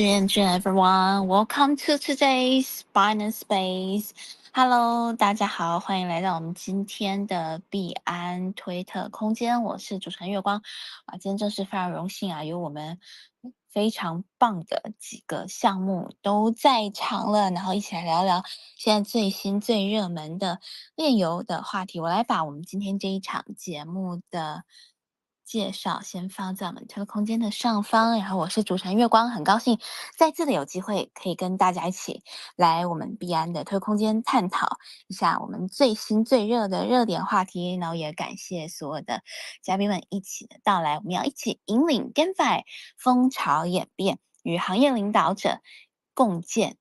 GNG everyone, welcome to today's Binance Space. Hello，大家好，欢迎来到我们今天的币安推特空间。我是主持人月光啊，今天真是非常荣幸啊，有我们非常棒的几个项目都在场了，然后一起来聊聊现在最新最热门的炼油的话题。我来把我们今天这一场节目的介绍先放在我们推特空间的上方，然后我是主持人月光，很高兴再次的有机会可以跟大家一起来我们币安的推特空间探讨一下我们最新最热的热点话题，然后也感谢所有的嘉宾们一起的到来，我们要一起引领 GameFi 风潮演变，与行业领导者共建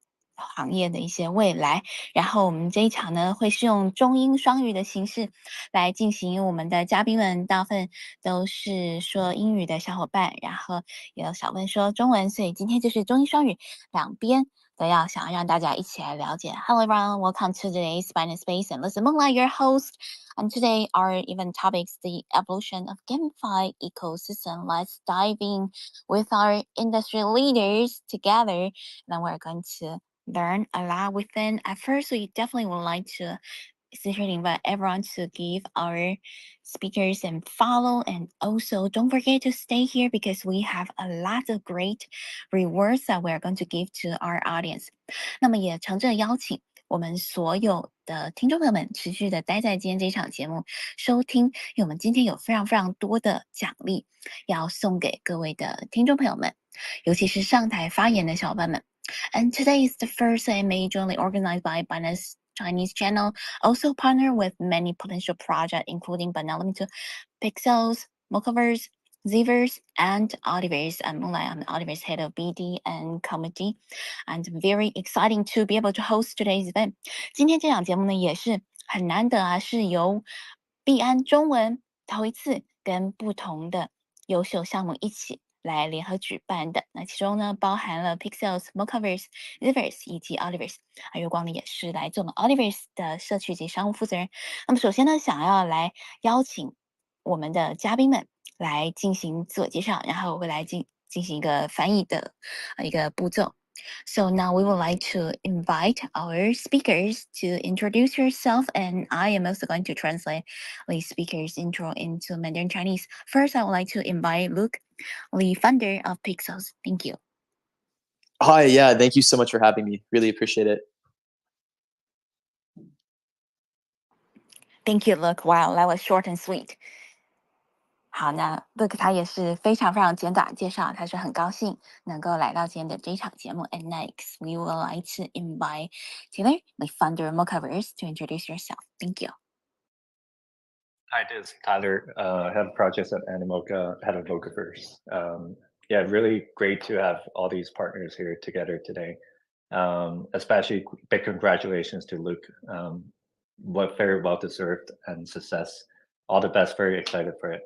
行业的一些未来。然后我们这一场呢，会是用中英双语的形式来进行，我们的嘉宾们大部分都是说英语的小伙伴，然后也有小问说中文，所以今天就是中英双语两边都要想要让大家一起来了解。Hello everyone, welcome to today's Binance Space and listen Moonlight, your host. And today our event topics the evolution of GameFi ecosystem. Let's dive in with our industry leaders together, and then we're going to learn a lot within. At first, we definitely would like to sincerely invite everyone to give our speakers and follow, and also don't forget to stay here because we have a lot of great rewards that we're going to give to our audience. 那么也诚挚邀请我们所有的听众朋友们持续的待在今天这场节目收听，因为我们今天有非常非常多的奖励要送给各位的听众朋友们，尤其是上台发言的小伙伴们。And today is the first AMA jointly organized by Binance Chinese channel, also partner with many potential projects, including but not limited to Pixels, Mocaverse, Zverse, and Ultiverse. I'm the Ultiverse head of BD and comedy, and very exciting to be able to host today's event. 今天这场节目呢也是很难得啊，是由币安中文头一次跟不同的优秀项目一起来联合举办的。那其中呢，包含了 Pixels、Mocaverse、Ultiverse 以及 Ultiverse。月光呢也是来自我们 Ultiverse 的社区及商务负责人。那么首先呢，想要来邀请我们的嘉宾们来进行自我介绍，然后我会来进行一个翻译的一个步骤。So now we would like to invite our speakers to introduce yourself, and I am also going to translate the speaker's intro into Mandarin Chinese. First, I would like to invite Luke, the founder of Pixels. Thank you. Hi, yeah, thank you so much for having me. Really appreciate it. Thank you, Luke. Wow, that was short and sweet. 好，那 Luke 他也是非常非常简短介绍，他是很高兴能够来到今天的这一场节目。And next, we would like to invite Taylor, the founder of Mocaverse, to introduce yourself. Thank you. Hi, this is Tyler, head of projects at Animoca, head of Mocaverse. Yeah, really great to have all these partners here together today. Especially big congratulations to Luke. What very well deserved and success. All the best. Very excited for it.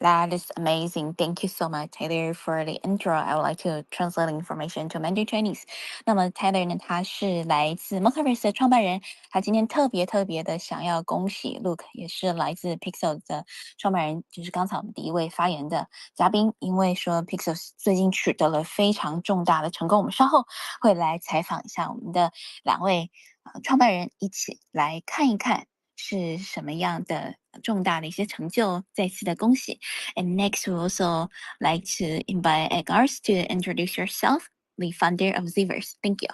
That is amazing. Thank you so much, Taylor, for the intro. I would like to translate the information to Mandarin Chinese. 那么 Taylor 呢，他是来自 Mocaverse 的创办人，他今天特别的想要恭喜 Luke，也是来自 Pixel 的创办人，就是刚才我们第一位发言的嘉宾，因为说 Pixel 最近取得了非常重大的成功，我们稍后会来采访一下我们的两位创办人，一起来看一看。是什么样的重大的一些成就？再次的恭喜。And next, we also like to invite Edgars to introduce yourself, the founder of Zverse. Thank you.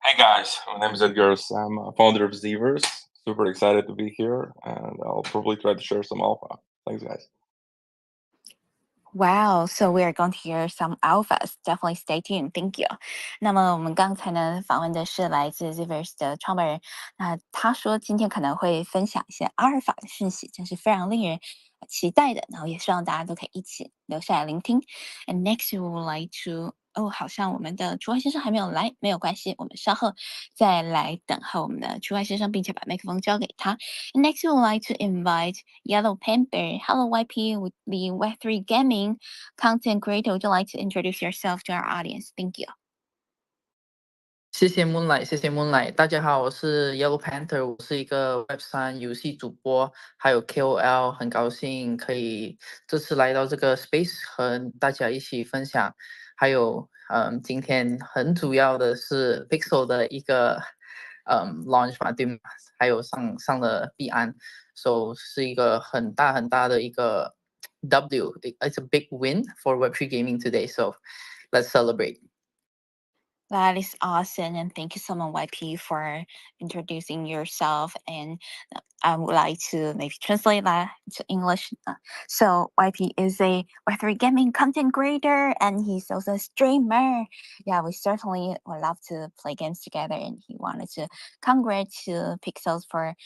Hey guys, my name is Edgars. I'm a founder of Zverse. Super excited to be here, and I'll probably try to share some alpha. Thanks, guys. Wow, so we are going to hear some alphas. Definitely stay tuned. Thank you. 那么我们刚才呢访问的是来自 Zverse 的创办人，那他说今天可能会分享一些阿尔法的讯息，真是非常令人期待的。然后也希望大家都可以一起留下来聆听。And next, we would like to 好像我们的除外先生还没有来，没有关系，我们稍后再来等候我们的除外先生，并且把麦克风交给他。And next, we would like to invite Yellow Panther. Hello, YP, with the Web3 gaming content creator. Would you like to introduce yourself to our audience? Thank you. 谢谢 Moonlight，谢谢 Moonlight。大家好，我是 Yellow Panther，我是一个 Web3 游戏主播，还有 KOL，很高兴可以这次来到这个 space 和大家一起分享。还有，今天很主要的是 Pixel 的一个launch 嘛，对吗？还有上了币安，so 是一个很大的一个 W，it's a big win for Web3 gaming today，so let's celebrate. That is awesome, and thank you so much, YP, for introducing yourself. And I would like to maybe translate that to English. So YP is a Web3 gaming content creator, and he's also a streamer. Yeah, we certainly would love to play games together, and he wanted to congratulate to Pixels for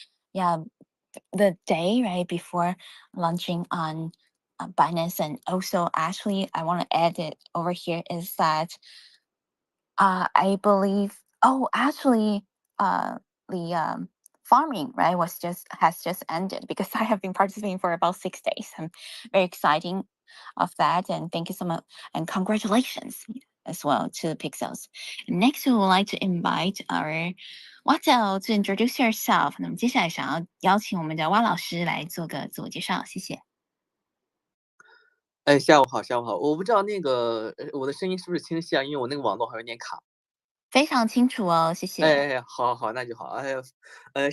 the day right before launching on Binance. And also, actually, I want to add it over here is that I believe. Oh, actually, the farming right has just ended because I have been participating for about 6 days. I'm very exciting of that, and thank you so much, and congratulations as well to Pixels. Next, we would like to invite our Wattel to introduce yourself. 那么接下来想要邀请我们的蛙老师来做个自我介绍，谢谢。下午好，下午好。我不知道那个我的声音是不是清晰啊？因为我那个网络好像有点卡。非常清楚哦，谢谢。好，那就好。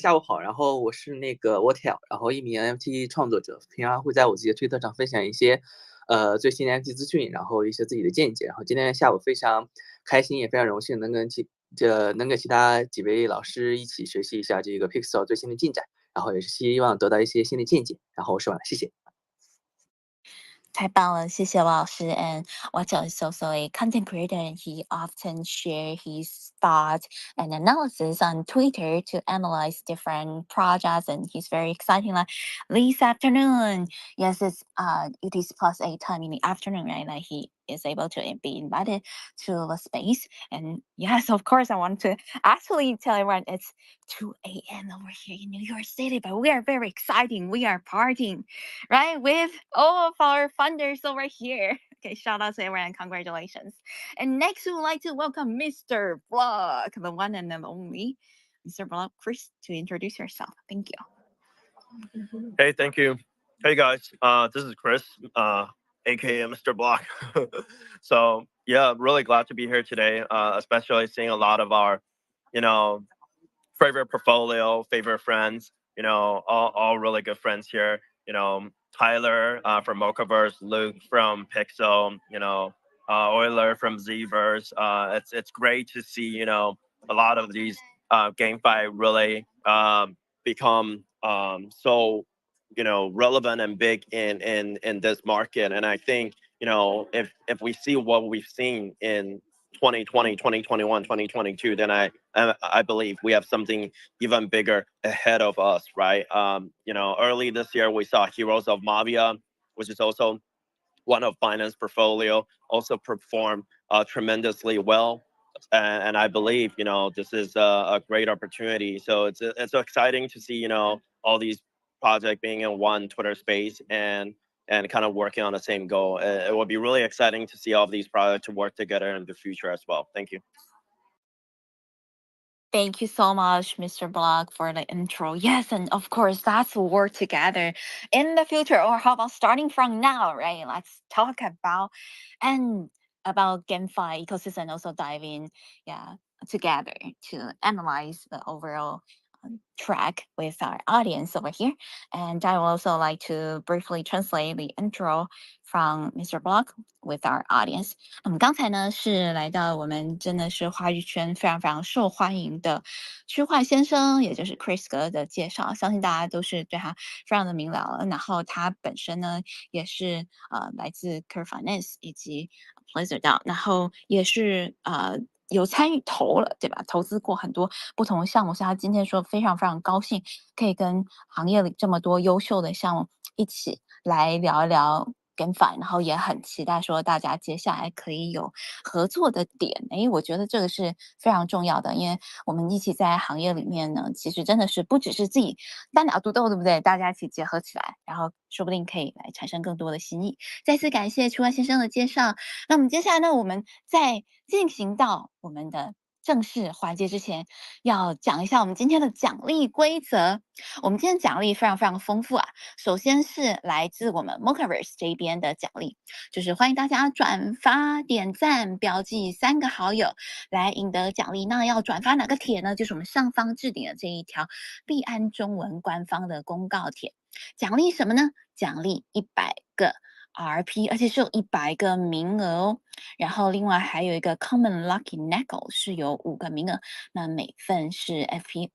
下午好。然后我是那个 Wattel，然后一名 NFT 创作者，平常会在我自己的推特上分享一些最新的 NFT 资讯，然后一些自己的见解。然后今天下午非常开心，也非常荣幸能跟其他几位老师一起学习一下这个 Pixel 最新的进展，然后也是希望得到一些新的见解。然后我说完了，谢谢。太棒了，谢谢王老师。And Wattel is also a content creator, and he often share his thoughts and analysis on Twitter to analyze different projects. And he's very exciting. Like this afternoon, yes, it's it is +8 time in the afternoon, right? Like he is able to be invited to the space. And yes, of course, I want to actually tell everyone it's 2 a.m. over here in New York City, but we are very exciting. We are partying, right, with all of our funders over here. Okay, shout out to everyone and congratulations. And next, we would like to welcome Mr. Block, the one and the only Mr. Block, Chris, to introduce yourself. Thank you. Hey, thank you. Hey guys, this is Chris, aka Mr. Block. So yeah, really glad to be here today, especially seeing a lot of our, favorite portfolio, favorite friends, all really good friends here. Tyler from Mocaverse, Luke from Pixel, Euler from Zverse. It's great to see, a lot of these GameFi really become so relevant and big in this market. And I think if we see what we've seen in 2020, 2021, 2022, then I believe we have something even bigger ahead of us, right? Early this year we saw Heroes of Mavia, which is also one of Binance portfolio, also performed tremendously well. And I believe this is a great opportunity. So it's exciting to see all these projects being in one Twitter space and kind of working on the same goal. It will be really exciting to see all of these projects to work together in the future as well. Thank you. Thank you so much, Mr. Block, for the intro. Yes, and of course, let's work together in the future. Or how about starting from now, right? Let's talk about GameFi ecosystem and also dive in, together to analyze the overall track with our audience over here. And I would also like to briefly translate the intro from Mr. Block with our audience. 刚才呢是来到我们真的是话语圈非常受欢迎的区块先生，也就是 Chris 哥的介绍，相信大家都是对他非常的明了。然后他本身呢也是来自 Curve Finance 以及 Blizzard DAO， 然后也是有参与投了，对吧？投资过很多不同的项目，所以他今天说非常高兴可以跟行业里这么多优秀的项目一起来聊一聊GameFi，然后也很期待说大家接下来可以有合作的点。我觉得这个是非常重要的，因为我们一起在行业里面呢，其实真的是不只是自己单打独斗，对不对？大家一起结合起来，然后说不定可以来产生更多的新意。再次感谢区块先生的介绍。那我们接下来呢，我们再进行到我们的正式环节之前，要讲一下我们今天的奖励规则。我们今天奖励非常非常丰富啊。首先是来自我们 Mocaverse 这边的奖励，就是欢迎大家转发、点赞、标记3个好友来赢得奖励。那要转发哪个帖呢？就是我们上方置顶的这一条币安中文官方的公告帖。奖励什么呢？奖励100个 RP， 而且是有100个名额哦。然后另外还有一个 Common Lucky Nickel 是有5个名额，那每份是 FP，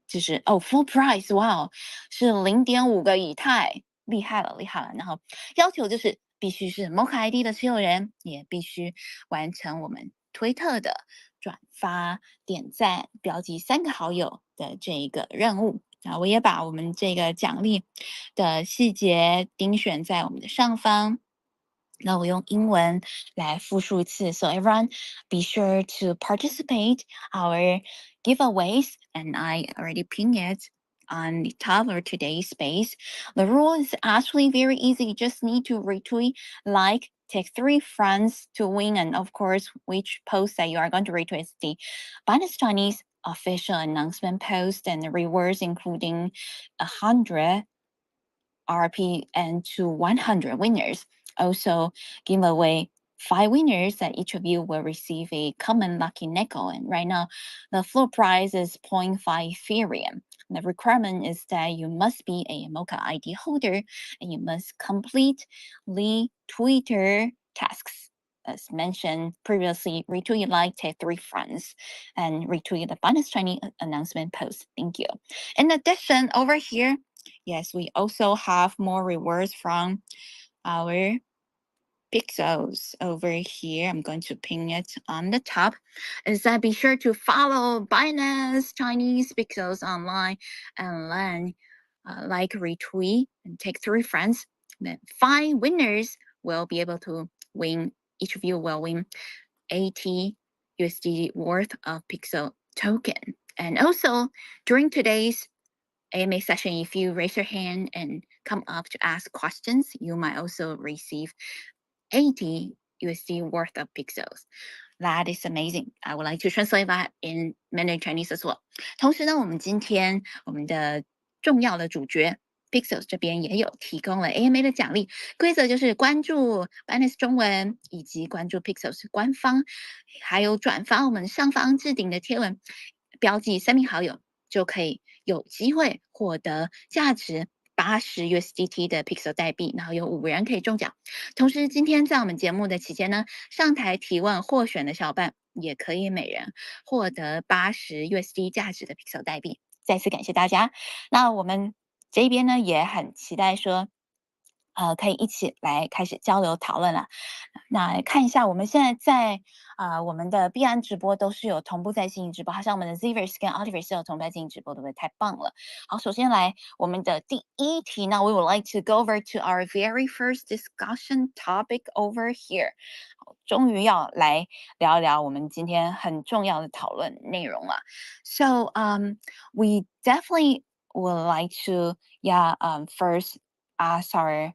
就是full price， 哇哦，是0.5个以太，厉害了厉害了。然后要求就是必须是 Mocha ID 的持有人，也必须完成我们推特的转发、点赞、标记3个好友的这一个任务。我也把我们这个奖励的细节钉选在我们的上方。那我用英文来复述一次。So everyone, be sure to participate our giveaways, and I already pinned it on the top of today's space. The rule is actually very easy. You just need to retweet, like, take 3 friends to win, and of course, which post that you are going to retweet is the Binance Chinese official announcement post, and the rewards including 100 RP and to 100 winners. Also, give away 5 winners that each of you will receive a common lucky nickel. And right now, the floor price is 0.5 Ethereum. The requirement is that you must be a Mocha ID holder and you must complete the Twitter tasks. As mentioned previously, retweet, like, tag 3 friends, and retweet the Binance Chinese announcement post. Thank you. In addition, over here, yes, we also have more rewards from our pixels over here. I'm going to pin it on the top. Is that be sure to follow Binance Chinese Pixels online and then like, retweet, and take 3 friends. Then 5 winners will be able to win. Each of you will win 80 USD worth of Pixel token. And also during today's AMA session, if you raise your hand and come up to ask questions, you might also receive 80 USD worth of pixels. That is amazing. I would like to translate that in Mandarin Chinese as well. 同时呢，我们今天我们的重要的主角 Pixels 这边也有提供了 AMA 的奖励规则，就是关注 Binance 中文以及关注 Pixels 官方，还有转发我们上方置顶的贴文，标记3名好友，就可以有机会获得价值80 USDT 的 Pixel 代币，然后有5人可以中奖。同时，今天在我们节目的期间呢，上台提问获选的小伙伴也可以每人获得80 USD 价值的 Pixel 代币。再次感谢大家。那我们这边呢也很期待说，可以一起来开始交流讨论了。那看一下，我们现在在我们的币安直播都是有同步在进行直播，好像我们的 Ultiverse 跟 Ultiverse 有同步在进行直播，对不对？太棒了！好，首先来我们的第一题，那 we would like to go over to our very first discussion topic over here。终于要来聊一聊我们今天很重要的讨论内容了。So, we definitely would like to, first ask our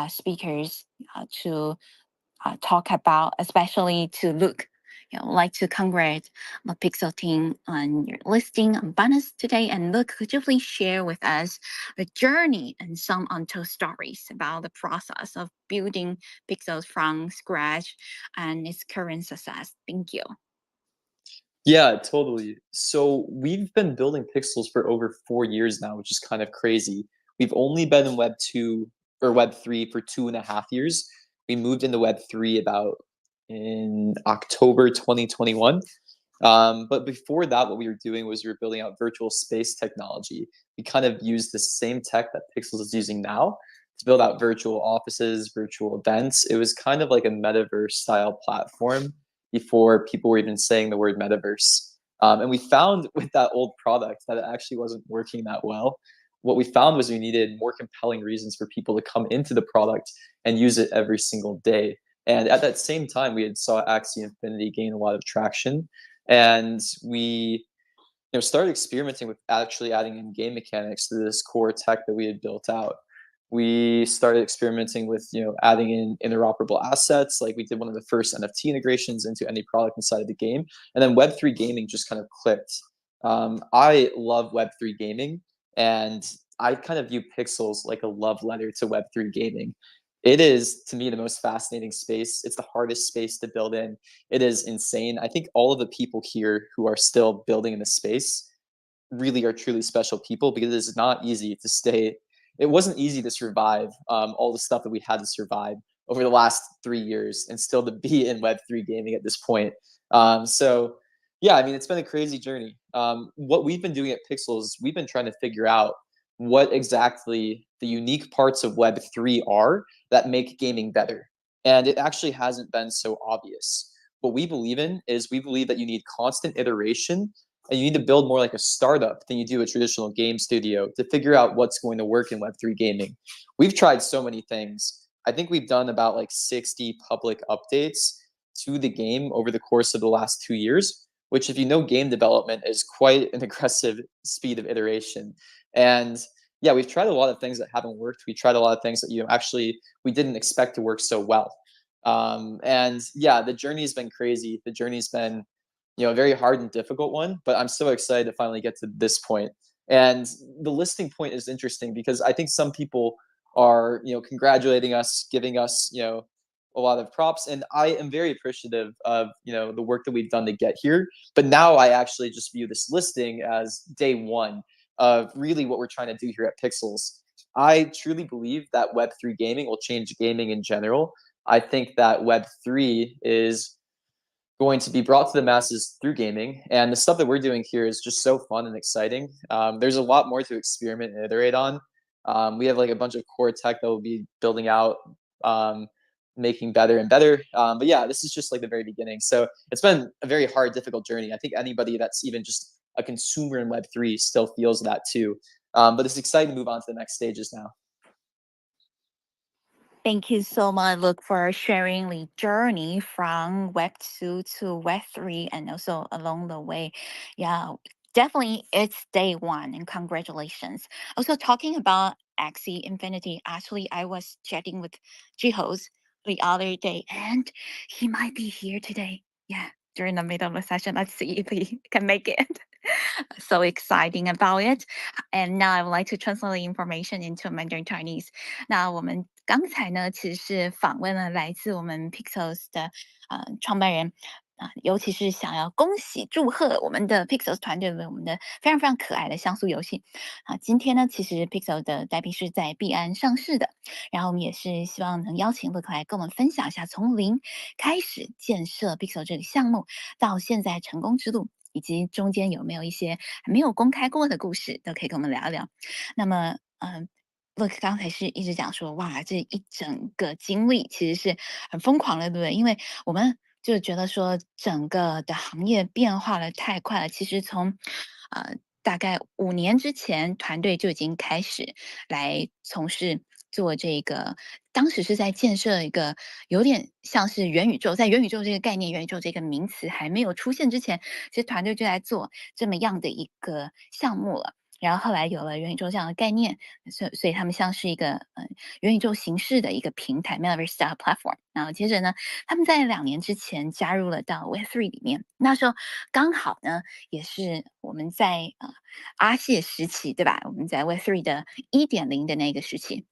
speakers to talk about, especially to Luke. Like to congratulate the Pixel team on your listing on Binance today. And Luke, could you please share with us the journey and some untold stories about the process of building Pixels from scratch and its current success? Thank you. Yeah, totally. So we've been building Pixels for over 4 years now, which is kind of crazy. We've only been in Web 2 or Web 3 for 2.5 years. We moved into Web 3 about in October 2021. But before that, what we were doing was we were building out virtual space technology. We kind of used the same tech that Pixels is using now to build out virtual offices, virtual events. It was kind of like a metaverse style platform before people were even saying the word metaverse. And we found with that old product that it actually wasn't working that well. What we found was we needed more compelling reasons for people to come into the product and use it every single day. And at that same time, we had saw Axie Infinity gain a lot of traction, and we started experimenting with actually adding in game mechanics to this core tech that we had built out. We started experimenting with, adding in interoperable assets. Like we did one of the first NFT integrations into any product inside of the game. And then Web3 gaming just kind of clicked. I love Web3 gaming, and I kind of view Pixels like a love letter to Web3 gaming. It is, to me, the most fascinating space. It's the hardest space to build in. It is insane. I think all of the people here who are still building in the space really are truly special people, because it's not easy to stay. It wasn't easy to survive all the stuff that we had to survive over the last 3 years, and still to be in Web3 gaming at this point. So yeah, I mean, it's been a crazy journey. What we've been doing at Pixels, we've been trying to figure out what exactly the unique parts of Web3 are that make gaming better. And it actually hasn't been so obvious. What we believe in is, we believe that you need constant iteration, and you need to build more like a startup than you do a traditional game studio to figure out what's going to work in Web3 gaming. We've tried so many things. I think we've done about like 60 public updates to the game over the course of the last 2 years, which, if you know game development, is quite an aggressive speed of iteration. And yeah, we've tried a lot of things that haven't worked. We tried a lot of things that, actually we didn't expect to work so well. And yeah, the journey's been crazy. The journey's been, a very hard and difficult one, but I'm so excited to finally get to this point. And the listing point is interesting, because I think some people are, congratulating us, giving us, a lot of props, and I am very appreciative of, the work that we've done to get here. But now I actually just view this listing as day one of really what we're trying to do here at Pixels. I truly believe that Web3 gaming will change gaming in general. I think that Web3 is going to be brought to the masses through gaming, and the stuff that we're doing here is just so fun and exciting. There's a lot more to experiment and iterate on. We have like a bunch of core tech that we'll be building out, making better and better. But yeah, this is just like the very beginning. So it's been a very hard, difficult journey. I think anybody that's even just a consumer in Web3 still feels that too. But it's exciting to move on to the next stages now. Thank you so much, Luke, for sharing the journey from Web 2 to Web 3, and also along the way. Yeah, definitely it's day one, and congratulations. Also, talking about Axie Infinity, actually, I was chatting with Jihos the other day, and he might be here today. Yeah, during the middle of the session. Let's see if he can make it. So exciting about it. And now I would like to translate the information into Mandarin Chinese. 那我们刚才呢，其实是访问了来自我们 Pixels 的创办人。尤其是想要恭喜祝贺我们的 Pixels 团队为我们的非常非常可爱的像素游戏今天呢，其实 Pixels 的代币是在币安上市的，然后我们也是希望能邀请乐克来跟我们分享一下从零开始建设 Pixels 这个项目到现在成功之路，以及中间有没有一些还没有公开过的故事，都可以跟我们聊一聊。那么Look， 刚才是一直讲说，哇，这一整个经历其实是很疯狂的，对不对？因为我们就觉得说，整个的行业变化的太快了。其实从大概5年之前，团队就已经开始来从事做这个，当时是在建设一个有点像是元宇宙，在元宇宙这个概念、元宇宙这个名词还没有出现之前，其实团队就在做这么样的一个项目了。然后后来有了元宇宙这样的概念，所以他们像是一个元宇宙形式的一个平台 Metaverse Style Platform。然后接着呢，他们在2年之前加入了到 Web3 里面，那时候刚好呢，也是我们在阿谢时期，对吧？我们在 Web3 的1.0的那个时期。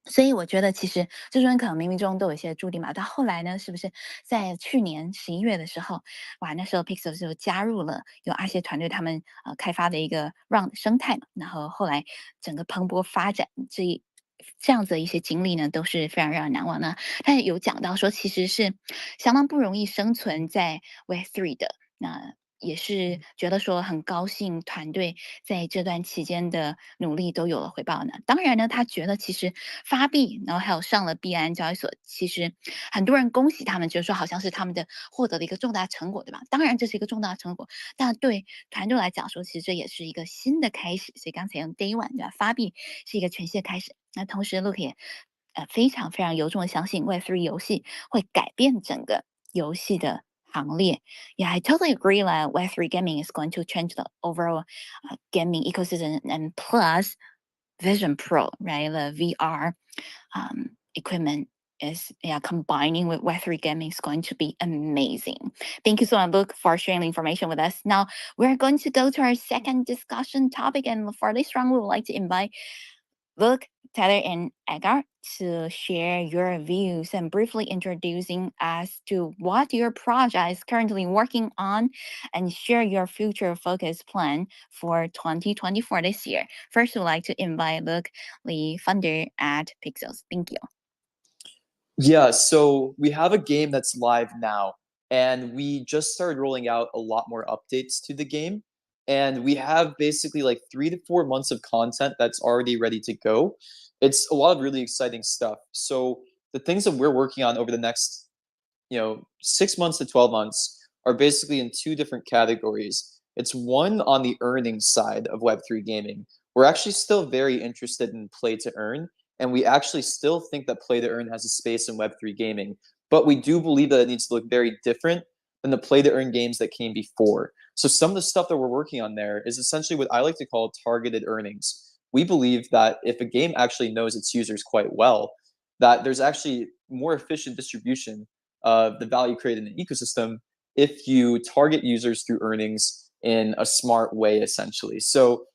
所以我觉得其实这中间可能冥冥中都有一些注定嘛。到后来呢，是不是在去年11月的时候，哇，那时候 Pixel 就加入了有阿谢团队他们开发的一个 Round 生态嘛，然后后来整个蓬勃发展这样子的一些经历呢，都是非常让人难忘的。他也有讲到说，其实是相当不容易生存在 Web3 的。那也是觉得说很高兴，团队在这段期间的努力都有了回报呢。当然呢，他觉得其实发币，然后还有上了币安交易所，其实很多人恭喜他们，觉得说好像是他们的获得了一个重大成果，对吧？当然这是一个重大成果，但对团队来讲说，其实这也是一个新的开始。所以刚才用 Day One 对吧？发币是一个全新的开始。那同时 Look 也非常非常由衷的相信 Web3 游戏会改变整个游戏的行列。Yeah, I totally agree that Web3 gaming is going to change the overall gaming ecosystem, and plus Vision Pro, right? The VR equipment is combining with Web3 gaming is going to be amazing. Thank you so much, Luke, for sharing the information with us. Now we're going to go to our second discussion topic, and for this round, we would like to invite Luke, Tyler, and Edgar to share your views and briefly introducing as to what your project is currently working on and share your future focus plan for 2024 this year. First, we'd like to invite Luke, the founder at Pixels. Thank you. Yeah, so we have a game that's live now, and we just started rolling out a lot more updates to the game. And we have basically like 3 to 4 months of content that's already ready to go. It's a lot of really exciting stuff. So the things that we're working on over the next 6 months to 12 months are basically in two different categories. It's one on the earnings side of Web3 gaming. We're actually still very interested in play to earn, and we actually still think that play to earn has a space in Web3 gaming. But we do believe that it needs to look very different than the play to earn games that came before. So some of the stuff that we're working on there is essentially what I like to call targeted earnings. We believe that if a game actually knows its users quite well, that there's actually more efficient distribution of the value created in the ecosystem if you target users through earnings in a smart way, essentially. So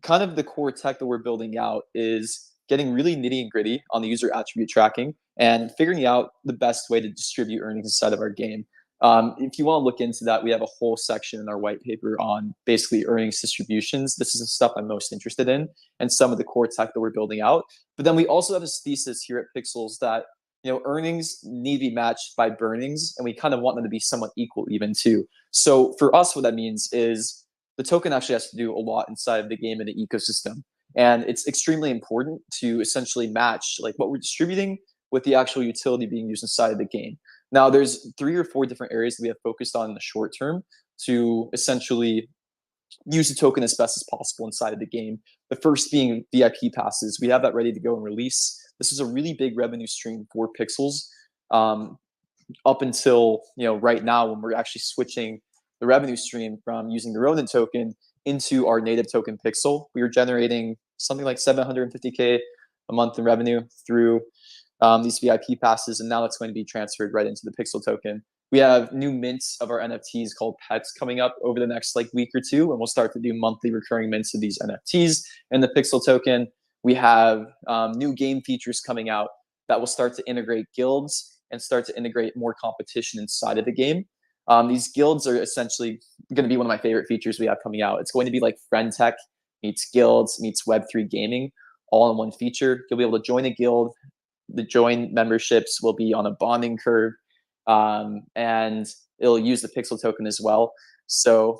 kind of the core tech that we're building out is getting really nitty and gritty on the user attribute tracking and figuring out the best way to distribute earnings inside of our game. If you want to look into that, we have a whole section in our white paper on basically earnings distributions. This is the stuff I'm most interested in and some of the core tech that we're building out. But then we also have this thesis here at Pixels that earnings need to be matched by burnings, and we kind of want them to be somewhat equal even too. So for us, what that means is the token actually has to do a lot inside of the game and the ecosystem. And it's extremely important to essentially match like what we're distributing with the actual utility being used inside of the game. Now, there's 3 or 4 different areas that we have focused on in the short term to essentially use the token as best as possible inside of the game. The first being VIP passes. We have that ready to go and release. This is a really big revenue stream for Pixels up until right now when we're actually switching the revenue stream from using the Ronin token into our native token Pixel. We were generating something like 750K a month in revenue through these VIP passes, and now it's going to be transferred right into the Pixel token. We have new mints of our NFTs called pets coming up over the next week or two, and we'll start to do monthly recurring mints of these NFTs and the Pixel token. We have new game features coming out that will start to integrate guilds and start to integrate more competition inside of the game. These guilds are essentially going to be one of my favorite features we have coming out. It's going to be like friend tech meets guilds meets Web3 gaming all in one feature. You'll be able to join a guild. The join memberships will be on a bonding curve, and it'll use the Pixel token as well. So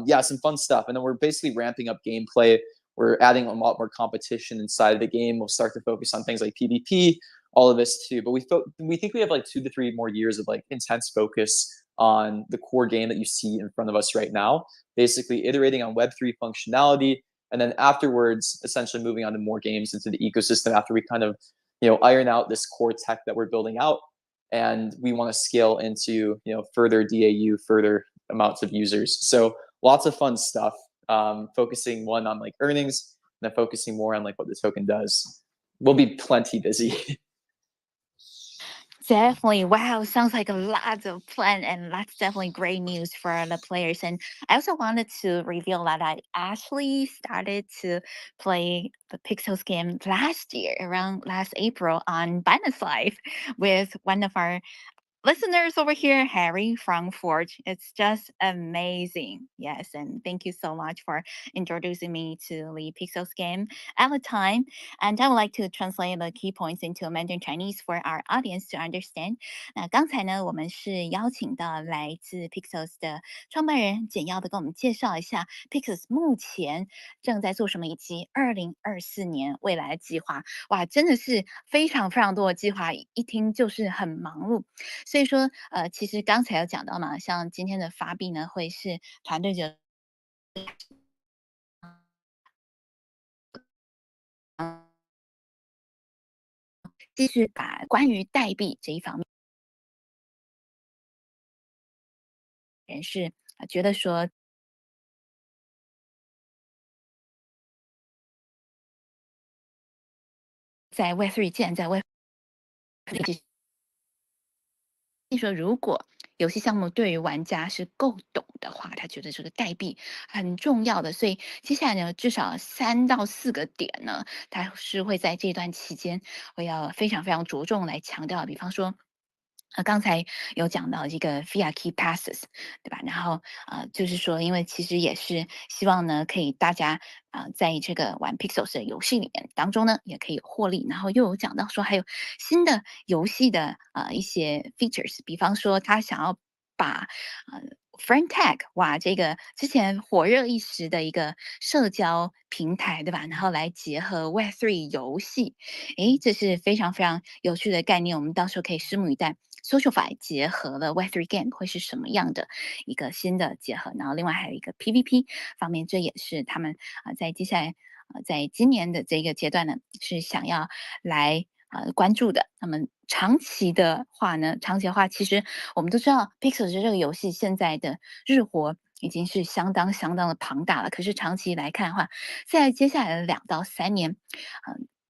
yeah, some fun stuff. And then we're basically ramping up gameplay. We're adding a lot more competition inside of the game. We'll start to focus on things like PvP, all of this too. But we think we have 2 to 3 more years of intense focus on the core game that you see in front of us right now, basically iterating on Web3 functionality, and then afterwards, essentially moving on to more games into the ecosystem after we kind of iron out this core tech that we're building out, and we want to scale into further DAU, further amounts of users. So lots of fun stuff. Focusing one on earnings, and then focusing more on what the token does. We'll be plenty busy. Definitely. Wow. Sounds like a lot of plan, and that's definitely great news for the players. And I also wanted to reveal that I actually started to play the Pixels game last year, around last April on Binance Live with one of our listeners over here, Harry from Forge. It's just amazing. Yes, and thank you so much for introducing me to the Pixels game at the time. And I would like to translate the key points into Mandarin Chinese for our audience to understand. 那刚才呢，我们是邀请到来自 Pixels 的创办人简要的跟我们介绍一下 Pixels 目前正在做什么，以及2024年未来的计划。哇，真的是非常非常多的计划，一听就是很忙碌。所以说，其实刚才有讲到嘛，像今天的发币呢，会是团队者继续把关于代币这一方面人士觉得说。在 Web3 既然在 Web 说，如果游戏项目对于玩家是够懂的话，他觉得这个代币很重要的，所以接下来呢，至少3到4个点呢，他是会在这段期间会要非常非常着重来强调，比方说。刚才有讲到这个 Fiat Key Passes， 对吧？然后就是说，因为其实也是希望呢，可以大家在这个玩 Pixels 的游戏里面当中呢，也可以获利。然后又有讲到说，还有新的游戏的一些 features，比方说他想要把Friend Tag， 哇，这个之前火热一时的一个社交平台，对吧？然后来结合 Web3 游戏，诶，这是非常非常有趣的概念，我们到时候可以拭目以待。SocialFi 结合了 Web3 Game 会是什么样的一个新的结合？然后另外还有一个 PVP 方面，这也是他们在接下来在今年的这个阶段呢，是想要来关注的。那么长期的话呢，其实我们都知道 Pixels 这个游戏现在的日活已经是相当相当的庞大了。可是长期来看的话，在接下来的2到3年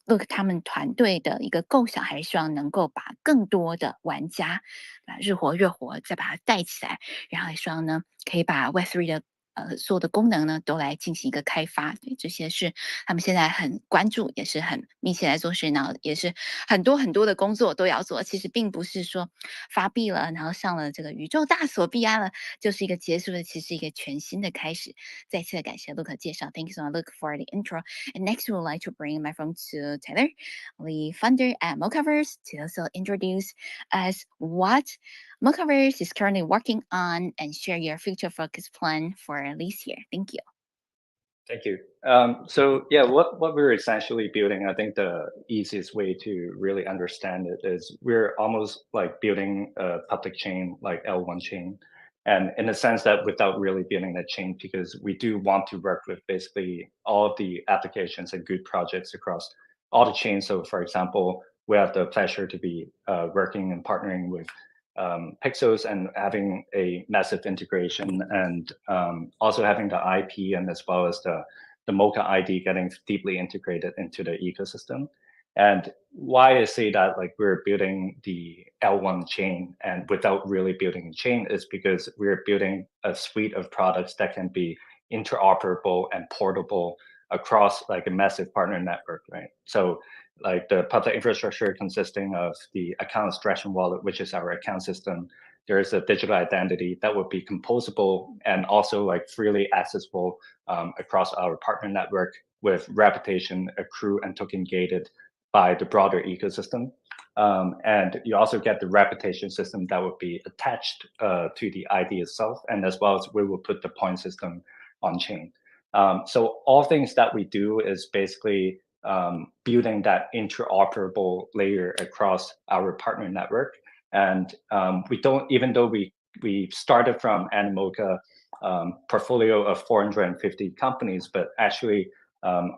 ，Look 他们团队的一个构想，还是希望能够把更多的玩家日活月活再把它带起来，然后也希望呢可以把 Web3 的所有的功能呢都来进行一个开发。对，这些是他们现在很关注，也是很密切来做事，然后也是很多很多的工作都要做。其实并不是说发币了，然后上了这个宇宙大锁币安了，就是一个结束的，其实一个全新的开始。再次的感谢 Luke 介绍 ，Thank you so much, Luke, for the intro. And next, we would like to bring my friend to Taylor, the founder at Mocaverse, to also introduce us what Mocaverse is currently working on and share your future focus plan for this year. Thank you. Thank you. So yeah, what we're essentially building, I think the easiest way to really understand it is we're almost like building a public chain, like L1 chain. And in the sense that without really building that chain, because we do want to work with basically all of the applications and good projects across all the chains. So for example, we have the pleasure to be working and partnering with Pixels and having a massive integration, and also having the IP and as well as the Mocha ID getting deeply integrated into the ecosystem. And why I say that like we're building the L1 chain and without really building a chain is because we're building a suite of products that can be interoperable and portable across like a massive partner network, right? So like the public infrastructure consisting of the account abstraction wallet, which is our account system. There is a digital identity that would be composable and also like freely accessible across our partner network with reputation, accrue, and token gated by the broader ecosystem. And you also get the reputation system that would be attached to the ID itself, and as well as we will put the point system on chain. So all things that we do is basically building that interoperable layer across our partner network. And we don't, even though we started from Animoca portfolio of 450 companies, but actually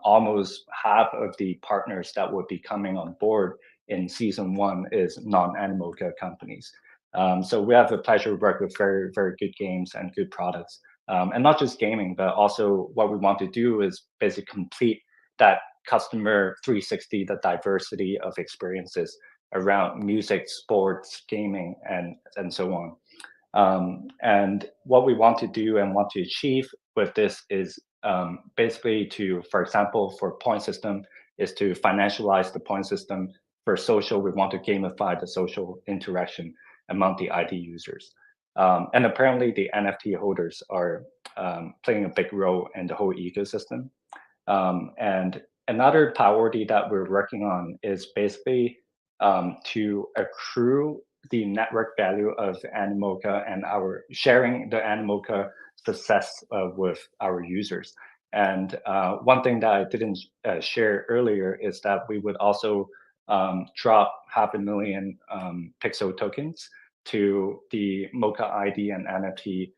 almost half of the partners that would be coming on board in season 1 is non-Animoca companies. So we have the pleasure to work with very, very good games and good products. And not just gaming, but also what we want to do is basically complete that customer 360, the diversity of experiences around music, sports, gaming, and so on. And what we want to do and want to achieve with this is basically to, for example, for point system, is to financialize the point system. For social, we want to gamify the social interaction among the ID users. And apparently the NFT holders are playing a big role in the whole ecosystem. And another priority that we're working on is basically to accrue the network value of Animoca and our sharing the Animoca success with our users. And one thing that I didn't share earlier is that we would also drop 500,000 Pixel tokens to the Mocha ID and NFT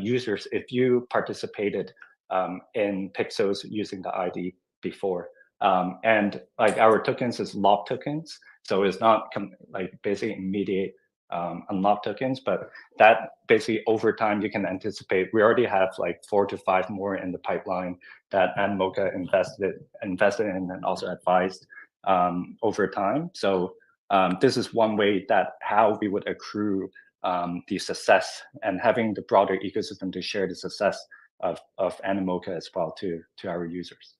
users if you participated in Pixels using the ID before. And like our tokens is lock tokens, so it's not like basically immediate unlock tokens, but that basically over time you can anticipate. We already have like 4 to 5 more in the pipeline that Animoca invested in and also advised. over time. So this is one way that how we would accrue the success and having the broader ecosystem to share the success of Animoca as well to our users.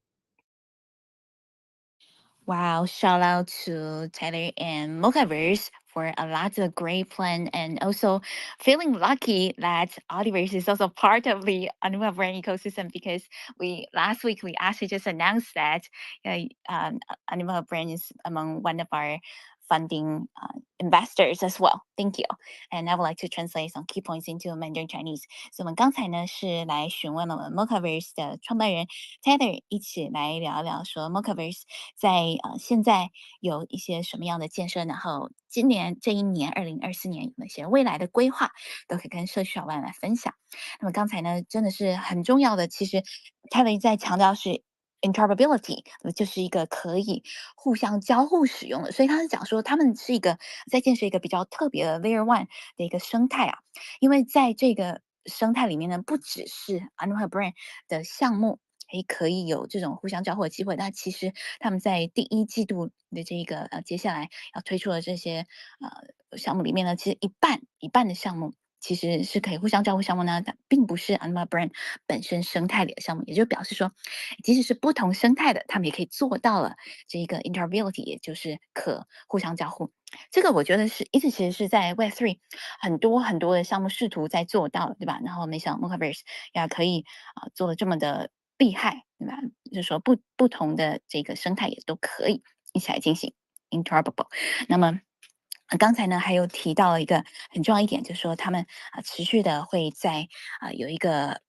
Wow, shout out to Taylor and Mocaverse for a lot of great plan and also feeling lucky that Ultiverse is also part of the Anima brand ecosystem because last week we actually just announced that Anima brand is among one of our funding investors as well. Thank you. And I would like to translate some key points into Mandarin Chinese. 所以我们刚才呢是来询问了我们 Mocaverse 的创办人 Taylor 一起来聊一聊说 Mocaverse 在现在有一些什么样的建设，然后今年这一年2024年有哪些未来的规划，都可以跟社区小伙伴来分享。那么刚才呢真的是很重要的，其实 Taylor 在强调是。interoperability 就是一个可以互相交互使用的，所以他是讲说他们是一个在建设一个比较特别的 Layer 1的一个生态啊，因为在这个生态里面呢，不只是 Anima Brand 的项目。可以有这种互相交互的机会。那其实他们在第一季度的这个接下来要推出的这些项目里面呢，其实一半的项目其实是可以互相交互项目呢，它并不是 Anima Brand 本身生态里的项目，也就表示说，即使是不同生态的，他们也可以做到了这一个 interoperability，也就是可互相交互。这个我觉得是一直其实是在 Web3 很多的项目试图在做到，对吧？然后没想到 Mocaverse 也可以做的这么的厉害，对吧？就是说不同的这个生态也都可以一起来进行 interoperable。那么刚才呢还有提到了一个很重要一点，就是说他们持续的会在有一个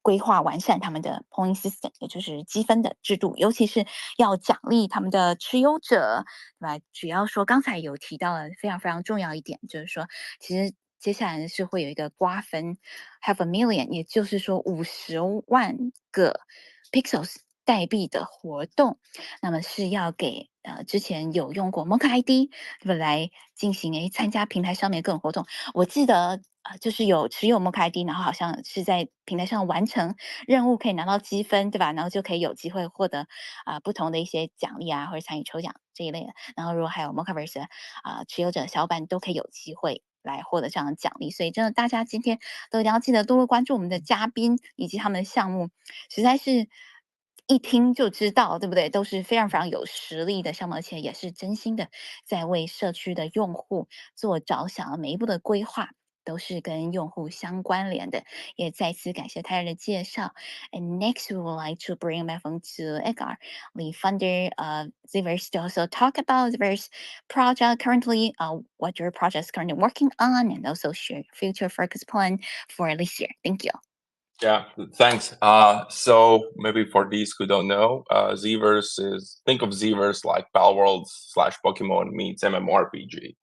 规划完善他们的 point system， 也就是积分的制度，尤其是要奖励他们的持有者，对吧？主要说刚才有提到了非常非常重要一点，就是说其实接下来是会有一个瓜分 half a million， 也就是说50万个 pixels 代币的活动，那么是要给之前有用过 Mocha ID 对吧来进行参加平台上面各种活动。我记得就是有持有 Mocha ID， 然后好像是在平台上完成任务可以拿到积分，对吧？然后就可以有机会获得不同的一些奖励啊，或者参与抽奖这一类的。然后如果还有 Mocaverse 持有者小伙伴都可以有机会来获得这样的奖励，所以真的大家今天都一定要记得多多关注我们的嘉宾以及他们的项目，实在是一听就知道，对不对？都是非常非常有实力的项目，而且也是真心的在为社区的用户做着想，每一步的规划都是跟用户相关联的。也再次感谢泰尔的介绍。And next, we would like to bring my phone to Edgar, the founder of Ziverse, to also talk about Ziverse project currently, what your project is currently working on, and also share future focus plan for this year. Thank you. Yeah, thanks. So maybe for these who don't know, Zverse think of Zverse like Palworld/Pokemon meets MMORPG.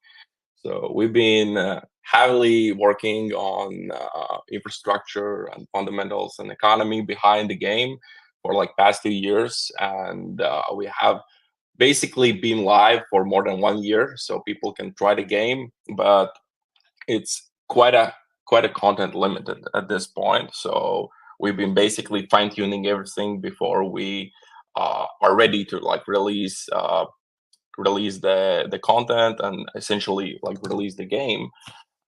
So we've been heavily working on infrastructure and fundamentals and economy behind the game for like past 2 years, and we have basically been live for more than 1 year, so people can try the game, but it's quite a content limited at this point. So we've been basically fine tuning everything before we are ready to like release the content and essentially like release the game.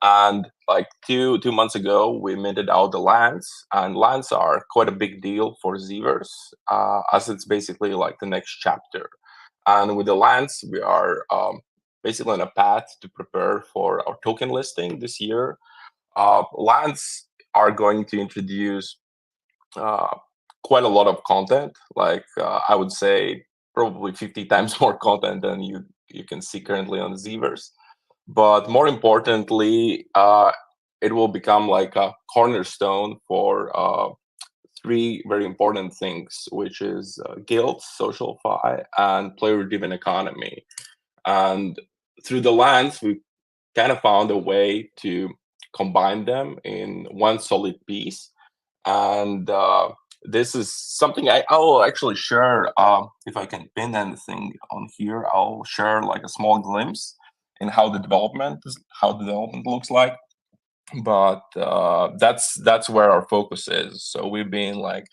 And like two months ago, we minted out the lands, and lands are quite a big deal for Zverse, as it's basically like the next chapter. And with the lands, we are basically on a path to prepare for our token listing this year. Lands are going to introduce quite a lot of content, like I would say probably 50 times more content than you can see currently on Zverse. But more importantly, it will become like a cornerstone for 3 very important things, which is guilds, social fi, and player-driven economy. And through the lands, we kind of found a way to combine them in one solid piece. And this is something I will actually share. If I can pin anything on here, I'll share like a small glimpse in how the development looks like. But that's where our focus is. So we've been like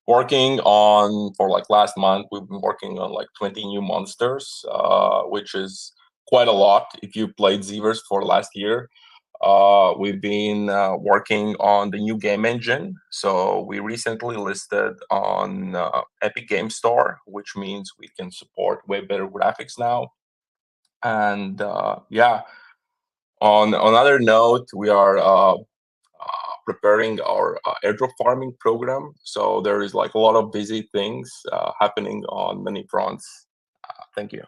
working on, for like last month, we've been working on like 20 new monsters, which is quite a lot if you played Zverse for last year. We've been working on the new game engine. So we recently listed on Epic Game Store, which means we can support way better graphics now. And yeah, on another note, we are preparing our airdrop farming program. So there is like a lot of busy things happening on many fronts. Thank you.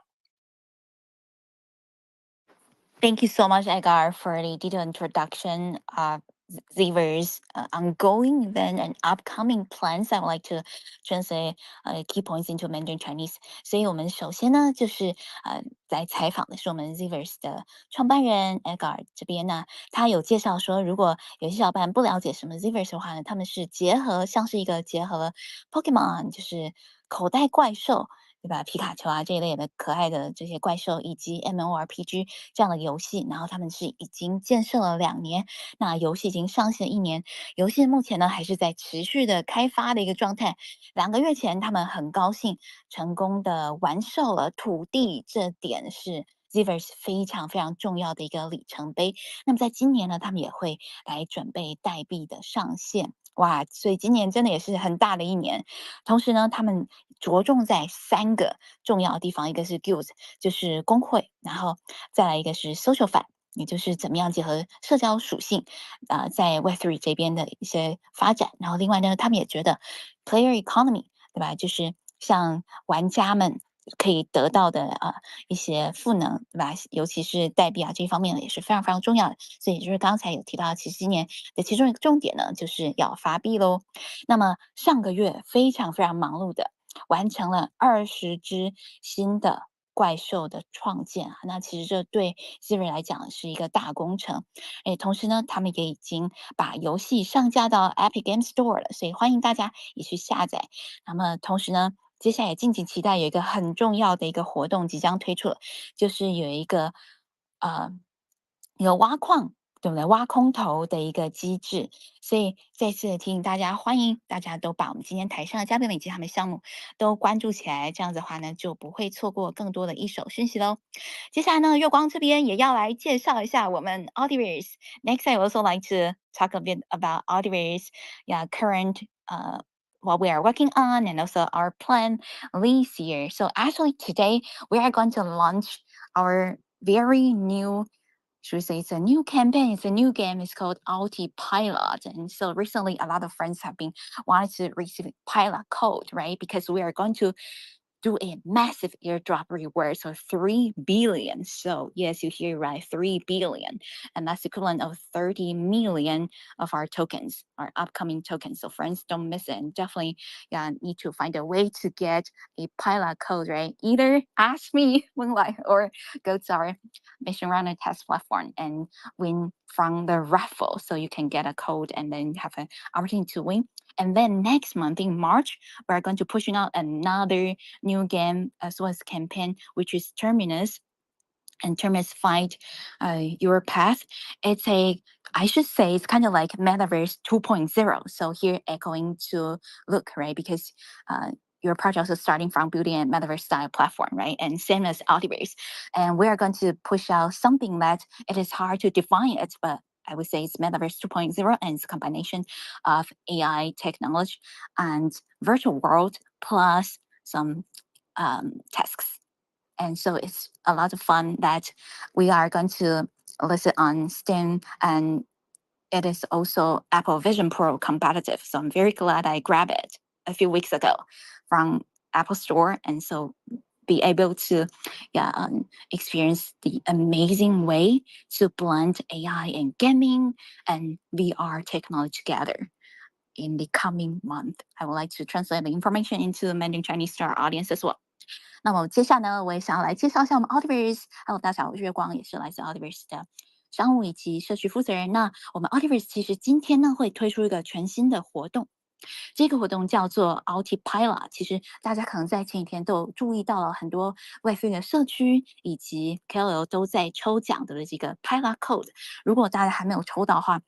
Thank you so much, Edgar, for the detailed introduction of Zver's ongoing event and upcoming plans. I would like to translate key points into Mandarin Chinese. 所以我们首先呢，就是在采访的是我们 Zver's 的创办人 Edgar 这边呢，他有介绍说，如果有些小伙伴不了解什么 Zver's 的话呢，他们是像是一个结合 Pokemon，就是口袋怪兽。对吧？皮卡丘啊这一类的可爱的这些怪兽，以及 MMORPG 这样的游戏，然后他们是已经建设了2年，那游戏已经上线1年，游戏目前呢还是在持续的开发的一个状态。2个月前，他们很高兴成功的完售了土地，这点是 Zver's 非常非常重要的一个里程碑。那么在今年呢，他们也会来准备代币的上线。哇，所以今年真的也是很大的一年。同时呢，他们着重在3个重要的地方，一个是 guild， 就是工会，然后再来一个是 social fan， 也就是怎么样结合社交属性，在 Web3 这边的一些发展。然后另外呢，他们也觉得 player economy， 对吧？就是像玩家们可以得到的一些赋能，对吧？尤其是代币啊这一方面呢，也是非常非常重要的。所以就是刚才有提到，其实今年的其中一个重点呢，就是要发币喽。那么上个月非常非常忙碌的完成了20只新的怪兽的创建啊，那其实这对 Zver 来讲是一个大工程。同时呢，他们也已经把游戏上架到 Epic Game Store 了，所以欢迎大家也去下载。那么同时呢，接下来敬请期待有一个很重要的一个活动即将推出了，就是有一个挖矿，对不对？挖空投的一个机制。所以再次提醒大家，欢迎大家都把我们今天台上的嘉宾以及他们项目都关注起来，这样子的话呢，就不会错过更多的一手讯息喽。接下来呢，月光这边也要来介绍一下我们 Ultiverse。Next, I also like to talk a bit about Ultiverse, yeah, current what we are working on and also our plan this year. So actually today we are going to launch our very new, should we say it's a new campaign, it's a new game, it's called Ultipilot. And so recently a lot of friends have been wanting to receive pilot code, right? Because we are going to do a massive airdrop reward, so 3 billion. So yes, you hear right, 3 billion, and that's equivalent of 30 million of our tokens, our upcoming tokens. So friends, don't miss it, and definitely need to find a way to get a pilot code, right? Either ask me, Moonlight, or go to our Mission Runner test platform and win from the raffle, so you can get a code and then have an opportunity to win. And then next month in March, we're going to pushing out another new game as well as campaign, which is Terminus. And Terminus Find Your Path. I should say it's kind of like Metaverse 2.0. So here echoing to Luke, right? Because your project is starting from building a metaverse style platform, right? And same as Ultiverse. And we are going to push out something that it is hard to define it, but I would say it's Metaverse 2.0, and it's a combination of AI technology and virtual world plus some tasks. And so it's a lot of fun that we are going to list it on Steam, and it is also Apple Vision Pro competitive. So I'm very glad I grabbed it a few weeks ago from Apple Store, and so be able to experience the amazing way to blend AI and gaming and VR technology together in the coming month. I would like to translate the information into Mandarin Chinese to our audience as well. 那么接下来呢，我也想要来介绍一下我们 Ultiverse， 还有大小月光也是来自 Ultiverse 的商务以及社区负责人。那我们 Ultiverse 其实今天呢会推出一个全新的活动，这个活动叫做 Ultipilot。其实大家可能在前几天都有注意到了，很多 Web3 的社区以及 KOL 都在抽奖的这个 Pilot Code。如果大家还没有抽到的话，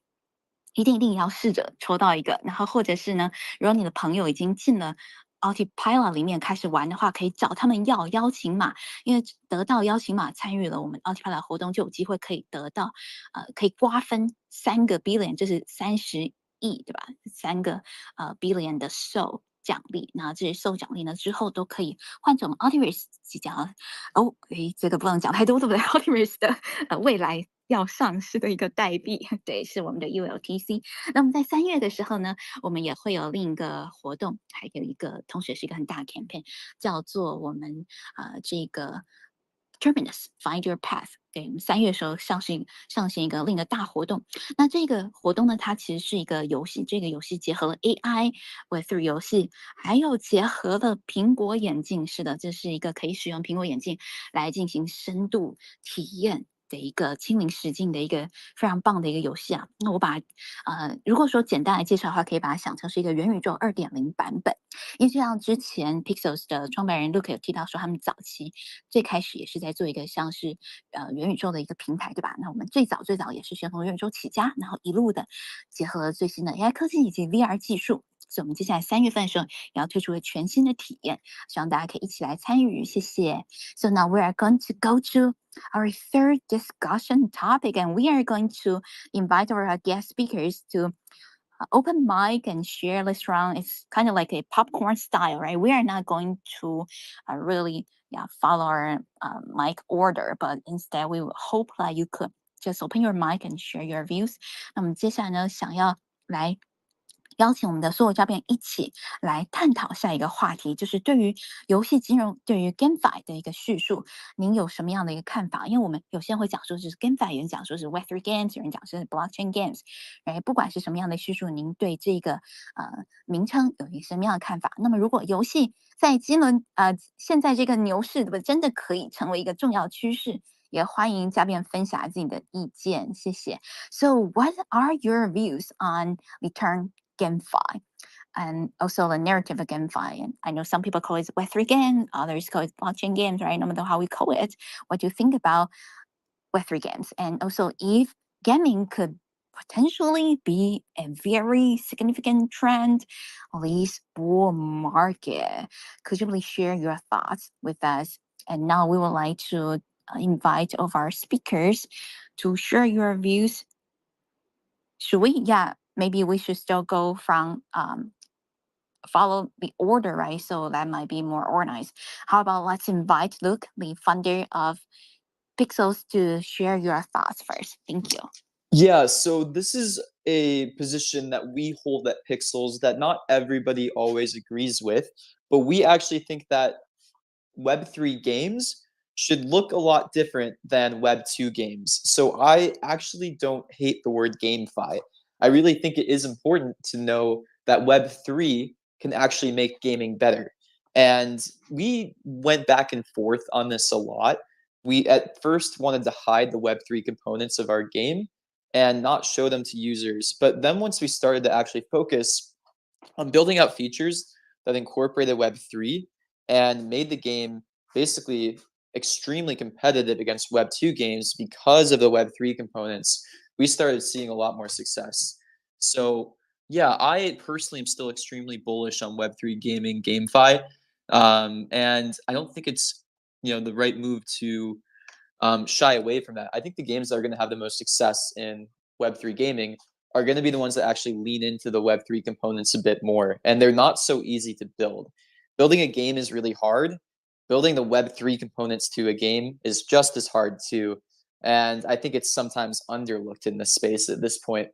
一定要试着抽到一个，然后或者是呢，如果你的朋友已经进了 Ultiverse 里面开始玩的话，可以找他们要邀请码，因为得到邀请码参与了我们 Ultiverse 活动，就有机会可以得到可以瓜分3个 billion，就是30亿，对吧？3个billion 的 soul 奖励，那这些 soul 奖励呢之后都可以换成 Ultiverse 即将这个不能讲太多，对不对？Ultiverse 的未来要上市的一个代币，对，是我们的 ULTC。那么在3月的时候呢，我们也会有另一个活动，还有一个同时是一个很大的 campaign，叫做我们这个 Terminus Find Your Path。对，我们3月的时候上线一个另一个大活动。那这个活动呢，它其实是一个游戏，这个游戏结合了 AI Web3 游戏，还有结合了苹果眼镜。是的，这是一个可以使用苹果眼镜来进行深度体验的一个亲临实境的一个非常棒的一个游戏啊。那我把如果说简单来介绍的话，可以把它想成是一个元宇宙2.0版本。因为就像之前 Pixels 的创办人 Luke 有提到说，他们早期最开始也是在做一个像是元宇宙的一个平台，对吧？那我们最早也是先从元宇宙起家，然后一路的结合了最新的 AI 科技以及 VR 技术。所以我们接下来3月份的时候也要推出一个全新的体验，希望大家可以一起来参与，谢谢。So now we are going to go to our third discussion topic, and we are going to invite our guest speakers to open mic and share this round. It's kind of like a popcorn style, right? We are not going to really follow our mic order, but instead we hope that you could just open your mic and share your views. 那么接下来呢，想要来邀请我们的所有嘉宾一起来探讨下一个话题，就是对于游戏金融、对于 GameFi 的一个叙述，您有什么样的一个看法？因为我们有些人会讲说是 GameFi，有人讲说是 Web3 Games，有人讲是 Blockchain Games，不管是什么样的叙述，您对这个名称有一个什么样的看法？那么如果游戏在现在这个牛市，对不对？真的可以成为一个重要趋势？也欢迎嘉宾分享自己的意见，谢谢。So, what are your views on the term GameFi and also the narrative of GameFi? And I know some people call it Web3 game, others call it blockchain games, right? No matter how we call it, what do you think about Web3 games? And also, if gaming could potentially be a very significant trend of this bull market, could you please share your thoughts with us? And now we would like to invite of our speakers to share your views. Should we? Yeah, maybe we should still go from follow the order, right? So that might be more organized. How about let's invite Luke, the founder of Pixels, to share your thoughts first. Thank you. Yeah, so this is a position that we hold at Pixels that not everybody always agrees with, but we actually think that Web3 games should look a lot different than Web2 games. So I actually don't hate the word GameFi. I really think it is important to know that Web3 can actually make gaming better. And we went back and forth on this a lot. We at first wanted to hide the Web3 components of our game and not show them to users. But then once we started to actually focus on building out features that incorporated Web3 and made the game basically extremely competitive against Web2 games because of the Web3 components, we started seeing a lot more success. So yeah, I personally am still extremely bullish on Web3 gaming, GameFi, and I don't think it's the right move to shy away from that. I think the games that are going to have the most success in Web3 gaming are going to be the ones that actually lean into the Web3 components a bit more, and they're not so easy to build. Building a game is really hard. Building the Web3 components to a game is just as hard too, and I think it's sometimes underlooked in this space at this point.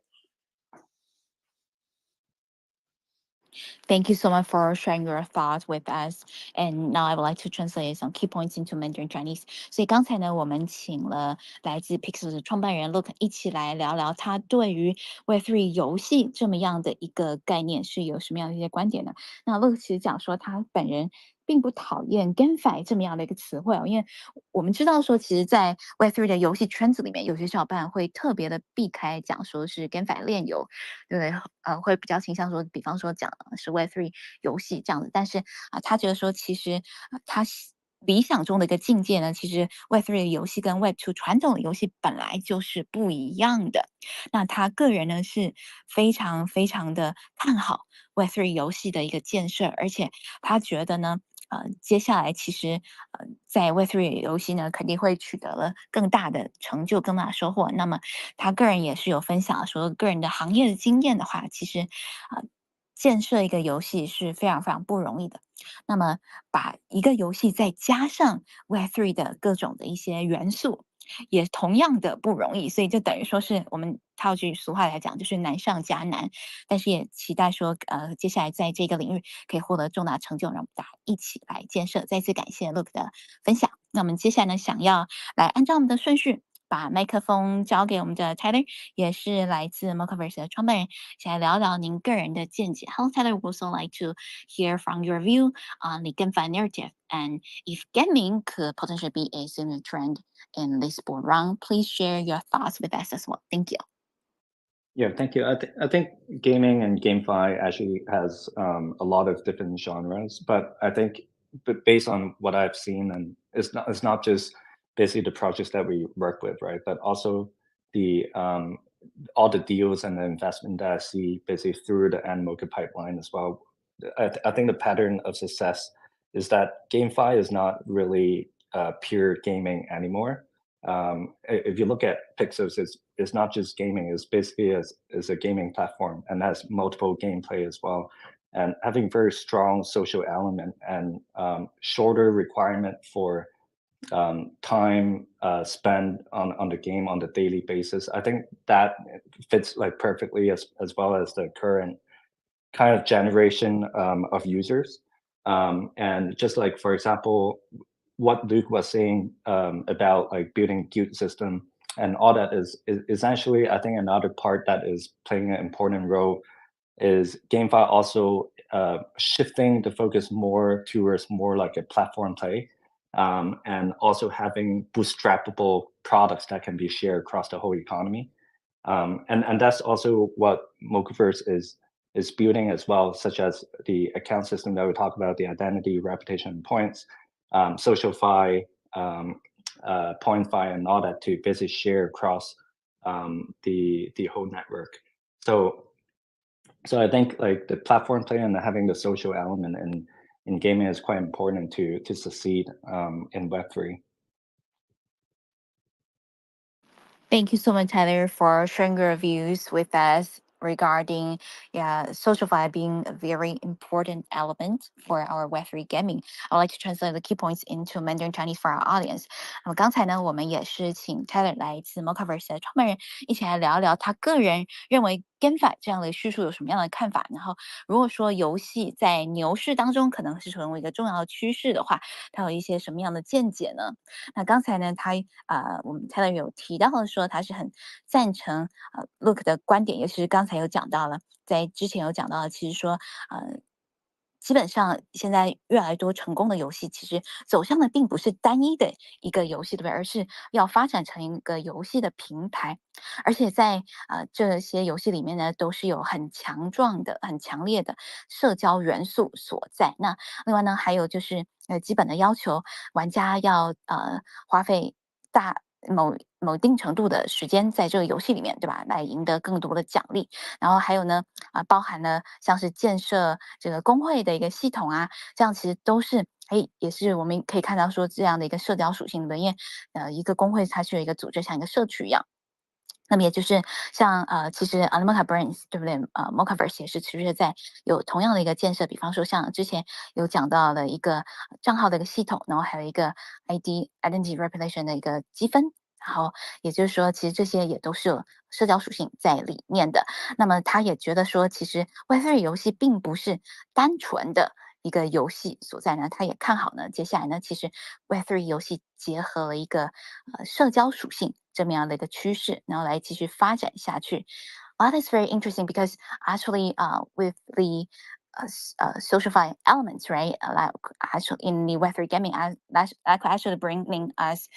Thank you so much for sharing your thoughts with us. And now I would like to translate some key points into Mandarin Chinese. 所以刚才呢，我们请了来自 Pixels 的创办人 Luke 一起来聊聊他对于 Web3 游戏这么样的一个概念是有什么样的一些观点呢？那 Luke 其实讲说他本人并不讨厌 GameFi 这么样的一个词汇因为我们知道说，其实，在 Web3 的游戏圈子里面，有些小伙伴会特别的避开讲说是 GameFi 链游，对不对？会比较倾向说，比方说讲是 Web3 游戏这样子。但是他觉得说，其实他理想中的一个境界呢，其实 Web3 的游戏跟 Web2 传统的游戏本来就是不一样的。那他个人呢是非常非常的看好 Web3 游戏的一个建设，而且他觉得呢，接下来其实在 Web3 游戏呢肯定会取得了更大的成就、更大的收获。那么他个人也是有分享说，个人的行业的经验的话，其实建设一个游戏是非常非常不容易的。那么把一个游戏再加上 Web3 的各种的一些元素，也同样的不容易，所以就等于说是我们套句俗话来讲，就是难上加难。但是也期待说，接下来在这个领域可以获得重大成就，让我们大家一起来建设。再次感谢 Luke 的分享。那我们接下来呢，想要来按照我们的顺序，把麦克风交给我们的 Tyler， 也是来自 Mocaverse 的创办人，想来聊聊您个人的见解。Hello Tyler, would also like to hear from your view on the GameFi narrative and if gaming could potentially be a similar trend in this bull run. Please share your thoughts with us as well. Thank you. Yeah, thank you. I think gaming and GameFi actually has a lot of different genres, but I think based on what I've seen, and it's not just basically the projects that we work with, right? But also the all the deals and the investment that I see basically through the Animoca pipeline as well. I think the pattern of success is that GameFi is not really pure gaming anymore. If you look at Pixels, it's not just gaming; it's basically is a gaming platform and has multiple gameplay as well, and having very strong social element and shorter requirement for time spent on the game on the daily basis. I think that fits like perfectly as well as the current kind of generation of users. And just like, for example, what Luke was saying about like building guild system and all that is actually, I think, another part that is playing an important role is GameFi also shifting the focus more towards more like a platform play, and also having bootstrappable products that can be shared across the whole economy. And that's also what Mocaverse is building as well, such as the account system that we talked about, the identity, reputation, points, SocialFi, PointFi, and all that to basically share across the whole network. So I think like the platform play and having the social element in gaming is quite important to succeed in Web3. Thank you so much, Tyler, for sharing your views with us regarding SocialFi being a very important element for our Web3 gaming. I would like to translate the key points into Mandarin Chinese for our audience. 那么刚才呢，我们也是请 Tyler 来自 Mocaverse 的创办人一起来聊一聊他个人认为 GameFi 这样的叙述有什么样的看法。然后，如果说游戏在牛市当中可能是成为一个重要的趋势的话，他有一些什么样的见解呢？那刚才呢，我们 Tyler 有提到了说他是很赞成Look 的观点，尤其是刚才有讲到了，在之前有讲到了，其实说基本上现在越来越多成功的游戏，其实走向的并不是单一的一个游戏，对不对？而是要发展成一个游戏的平台，而且在这些游戏里面呢，都是有很强壮的、很强烈的社交元素所在。那另外呢，还有就是基本的要求，玩家要花费某一定程度的时间在这个游戏里面，对吧？来赢得更多的奖励。然后还有呢，包含了像是建设这个工会的一个系统啊，这样其实都是，也是我们可以看到说这样的一个社交属性的，因为一个工会它是有一个组织，像一个社区一样。那么也就是像其实 Animoca Brands 对不对？Mocaverse 也是持续的在有同样的一个建设，比方说像之前有讲到的一个账号的一个系统，然后还有一个 Identity Reputation 的一个积分，然后也就是说，其实这些也都是有社交属性在里面的。那么他也觉得说，其实 Web3 游戏并不是单纯的一个游戏所在呢，他也看好呢，接下来呢，其实 Web3 游戏结合了一个社交属性这么样的一个趋势，然后来继续发展下去。That is very interesting because actually, with the SocialFi elements, right? Like actually in the Web3 gaming, that could actually bring us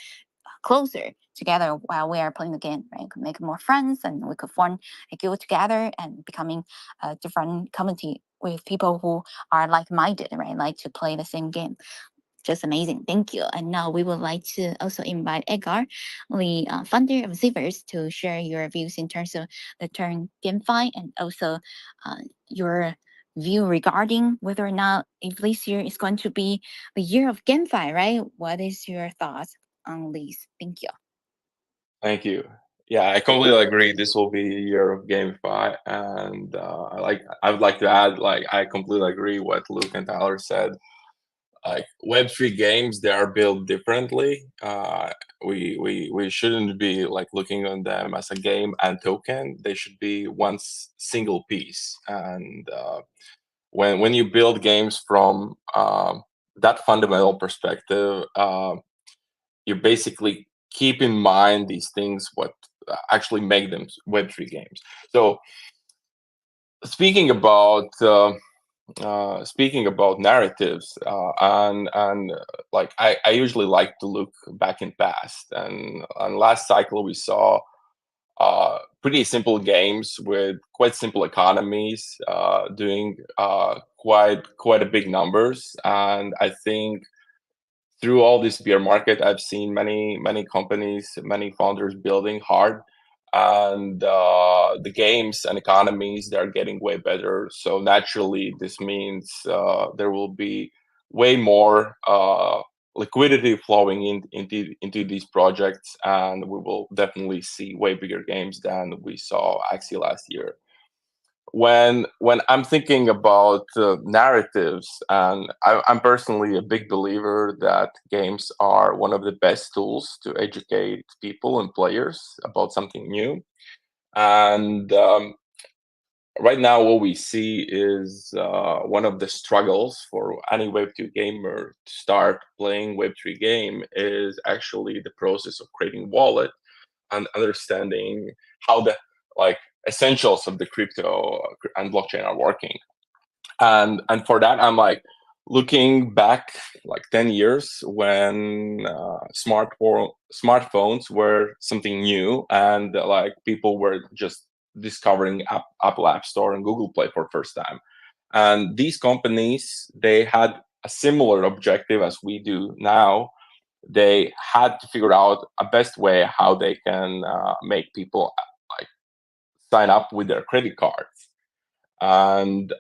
closer together while we are playing the game, right? We could make more friends and we could form a guild together and becoming a different community with people who are like-minded, right? Like to play the same game. Just amazing. Thank you. And now we would like to also invite Edgar, the founder of Zivers, to share your views in terms of the term GameFi and also your view regarding whether or not if this year is going to be the year of GameFi, right? What is your thoughts on this? Thank you. Thank you. Yeah, I completely agree. This will be a year of GameFi, and I would like to add, like, I completely agree what Luke and Tyler said. Like Web3 games, they are built differently. We shouldn't be like looking on them as a game and token. They should be one single piece. And when you build games from that fundamental perspective, you basically keep in mind these things, what actually make them Web3 games. So speaking about narratives, and like I usually like to look back in past, and last cycle we saw pretty simple games with quite simple economies doing quite a big numbers. And I think through all this bear market, I've seen many companies, many founders building hard, and the games and economies, they're getting way better. So naturally, this means there will be way more liquidity flowing into these projects, and we will definitely see way bigger games than we saw actually last year. When I'm thinking about narratives, and I'm personally a big believer that games are one of the best tools to educate people and players about something new. And right now, what we see is one of the struggles for any Web2 gamer to start playing Web3 game is actually the process of creating wallet and understanding how the like essentials of the crypto and blockchain are working. And for that, I'm like looking back like 10 years when smartphones were something new, and like people were just discovering Apple App Store and Google Play for first time. And these companies, they had a similar objective as we do now. They had to figure out a best way how they can make people like sign up with their credit cards. And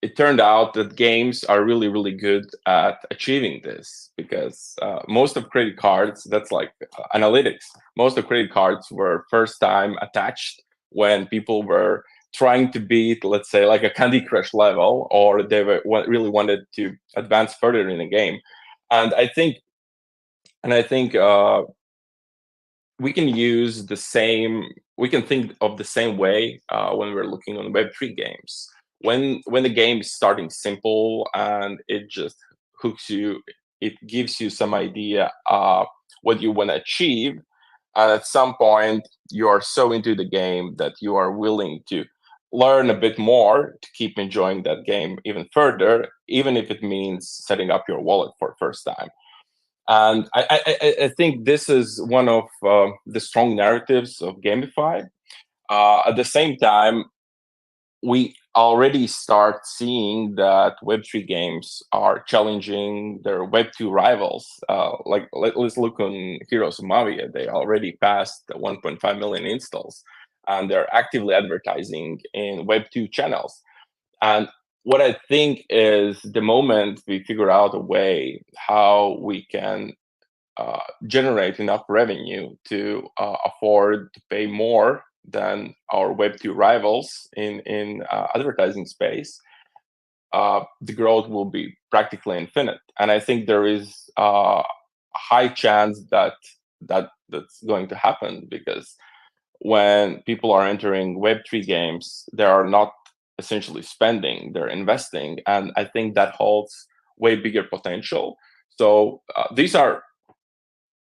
it turned out that games are really good at achieving this, because most of credit cards, that's like analytics, most of credit cards were first time attached when people were trying to beat, let's say, like a Candy Crush level, or they really wanted to advance further in the game. And I think we can use the same, we can think of the same way when we're looking on Web3 games. When the game is starting simple and it just hooks you, it gives you some idea what you want to achieve. And at some point, you are so into the game that you are willing to learn a bit more to keep enjoying that game even further, even if it means setting up your wallet for the first time. And I think this is one of the strong narratives of GameFi. At the same time, we already start seeing that Web3 games are challenging their Web2 rivals. Like let's look on Heroes of Mavia. They already passed 1.5 million installs, and they're actively advertising in Web2 channels. And what I think is the moment we figure out a way how we can generate enough revenue to afford to pay more than our Web2 rivals in advertising space, the growth will be practically infinite. And I think there is a high chance that that's going to happen, because when people are entering Web3 games, they are not essentially spending, they're investing. And I think that holds way bigger potential. So these are,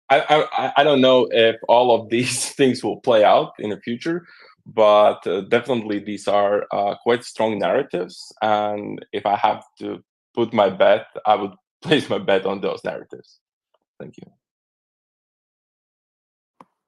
I don't know if all of these things will play out in the future, but definitely these are quite strong narratives. And if I have to put my bet, I would place my bet on those narratives. Thank you.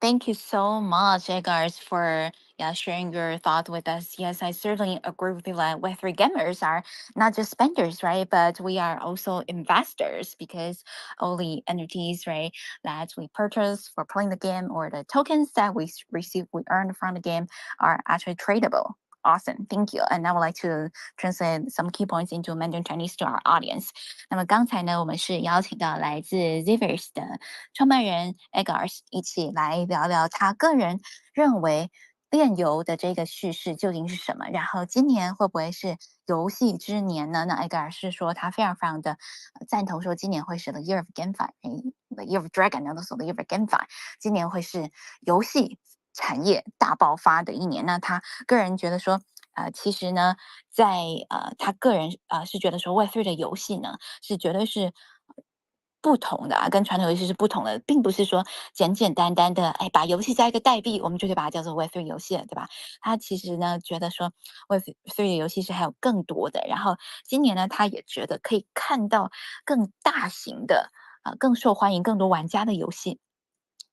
Thank you so much, Edgars, for sharing your thought with us. Yes, I certainly agree with you that Web3 gamers are not just spenders, right? But we are also investors because all the entities, right, that we purchase for playing the game or the tokens that we receive, we earn from the game are actually tradable. Awesome, thank you. And I would like to translate some key points into Mandarin Chinese to our audience. 那么刚才呢，我们是邀请到来自 Zivers 的创办人 Edgars 一起来聊聊他个人认为炼油的这个叙事究竟是什么，然后今年会不会是游戏之年呢？那 Edgars 是说他非常的赞同说今年会是 the year of GameFi，the year of Dragon， 然后说 the year of GameFi， 今年会是游戏产业大爆发的一年。那他个人觉得说，其实呢，在他个人是觉得说 Web3 的游戏呢，是绝对是不同的跟传统游戏是不同的，并不是说简简单单的，把游戏加一个代币，我们就可以把它叫做 Web3 游戏了，对吧？他其实呢，觉得说 Web3 的游戏是还有更多的。然后今年呢，他也觉得可以看到更大型的、更受欢迎、更多玩家的游戏。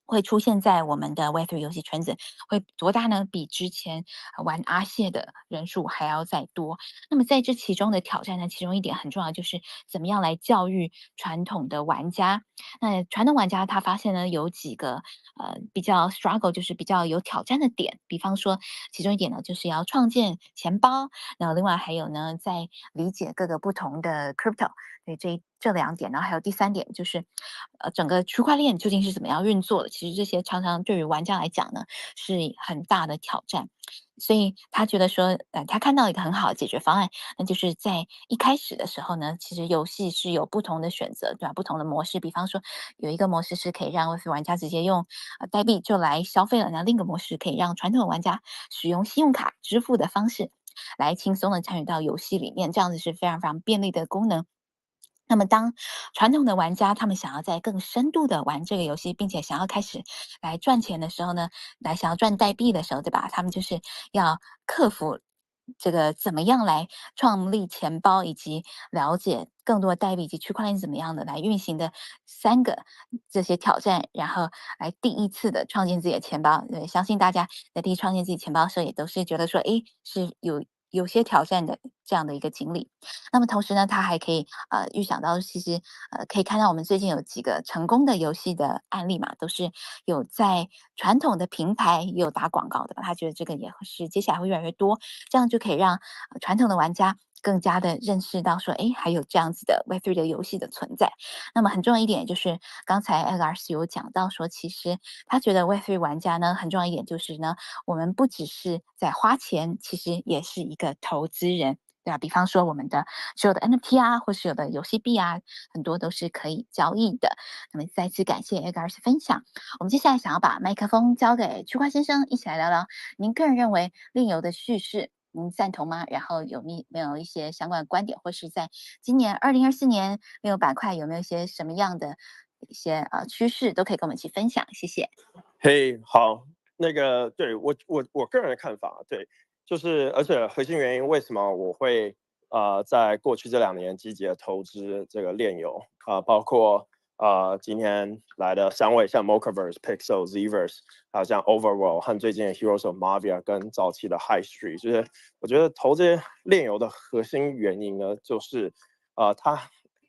会出现在我们的 Web3 游戏圈子，会多大呢？比之前玩阿谢的人数还要再多。那么在这其中的挑战呢，其中一点很重要，就是怎么样来教育传统的玩家。那传统玩家他发现呢，有几个比较 struggle，就是比较有挑战的点。比方说，其中一点呢，就是要创建钱包。那另外还有呢，在理解各个不同的 crypto，对这两点，然后还有第三点就是，整个区块链究竟是怎么样运作的？其实这些常常对于玩家来讲呢，是很大的挑战。所以他觉得说，他看到一个很好的解决方案，那就是在一开始的时候呢，其实游戏是有不同的选择，对吧？不同的模式，比方说有一个模式是可以让 Web3 玩家直接用代币就来消费了，那另一个模式可以让传统玩家使用信用卡支付的方式来轻松的参与到游戏里面，这样子是非常便利的功能。那么，当传统的玩家他们想要在更深度的玩这个游戏，并且想要开始来赚钱的时候呢，来想要赚代币的时候，对吧？他们就是要克服这个怎么样来创立钱包，以及了解更多的代币以及区块链是怎么样的来运行的3个这些挑战，然后来第一次的创建自己的钱包。对，相信大家在第一创建自己钱包的时候，也都是觉得说，是有些挑战的这样的一个经历。那么同时呢，他还可以预想到，其实可以看到我们最近有几个成功的游戏的案例嘛，都是有在传统的平台也有打广告的吧。他觉得这个也是接下来会越来越多，这样就可以让传统的玩家更加的认识到说，还有这样子的 Web3 的游戏的存在。那么很重要一点就是，刚才 Edgars 有讲到说，其实他觉得 Web3 玩家呢，很重要一点就是呢，我们不只是在花钱，其实也是一个投资人。对吧？比方说我们的所有的 NFT 啊，或是有的游戏币啊，很多都是可以交易的。那么再次感谢 Edgars 分享。我们接下来想要把麦克风交给区块先生，一起来聊聊您个人认为炼油的叙事，您赞同吗？然后有没有一些相关的观点，或是在今年2024年炼油板块有没有一些什么样的一些趋势，都可以跟我们一起分享。谢谢。嘿，好，那个对我个人的看法，对。就是而且核心原因为什么我会在过去这2年积极的投资这个炼油包括今天来的3位像 Mocaverse、Pixel、Zverse， 还有像 Overworld 和最近的 Heroes of Mavia 跟早期的 High Street， 就是我觉得投这些炼油的核心原因呢，就是它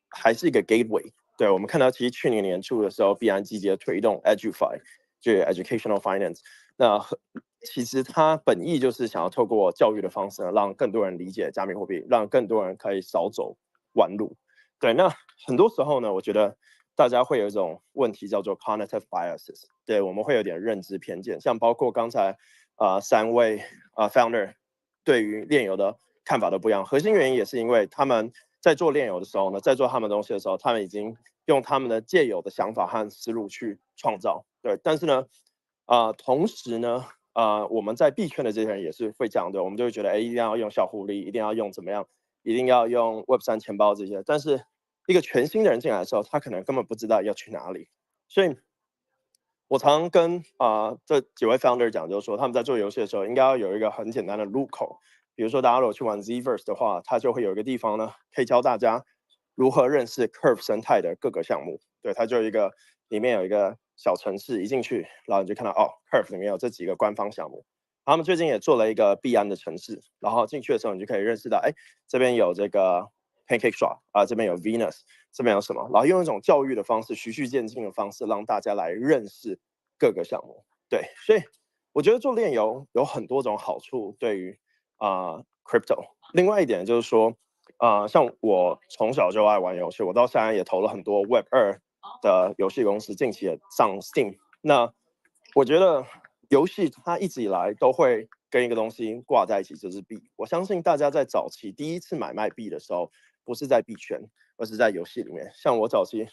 还是一个 gateway。对，我们看到其实去年年初的时候，必然积极的推动 EduFi， 就是 Educational Finance。那其实它本意就是想要透过教育的方式呢，让更多人理解加密货币，让更多人可以少走弯路。对，那很多时候呢，我觉得大家会有一种问题叫做 cognitive biases， 对，我们会有点认知偏见，像包括刚才3位founder 对于炼油的看法都不一样，核心原因也是因为他们在做炼油的时候呢，在做他们东西的时候，他们已经用他们的既有的想法和思路去创造。对，但是呢同时呢我们在币圈的这些人也是会这样的，我们就会觉得一定要用小狐狸，一定要用怎么样，一定要用 Web3 钱包这些，但是一个全新的人进来的时候，他可能根本不知道要去哪里。所以我常跟这几位 founder 讲，就是说他们在做游戏的时候应该要有一个很简单的入口，比如说大家如果去玩 Zverse 的话，它就会有一个地方呢可以教大家如何认识 Curve 生态的各个项目。对，它就有一个里面有一个小程式一进去，然后你就看到哦 Curve 里面有这几个官方项目。他们最近也做了一个币安的城市，然后进去的时候你就可以认识到，哎，这边有这个 Pancake Shop 啊，这边有 Venus， 这边有什么，然后用一种教育的方式，循序渐进的方式，让大家来认识各个项目。对，所以我觉得做链游有很多种好处对于Crypto。另外一点就是说，像我从小就爱玩游戏，我到现在也投了很多 Web2的游戏公司，近期也上 Steam。那我觉得游戏它一直以来都会跟一个东西挂在一起，就是币。我相信大家在早期第一次买卖币的时候，不是在币圈，而是在游戏里面。像我早期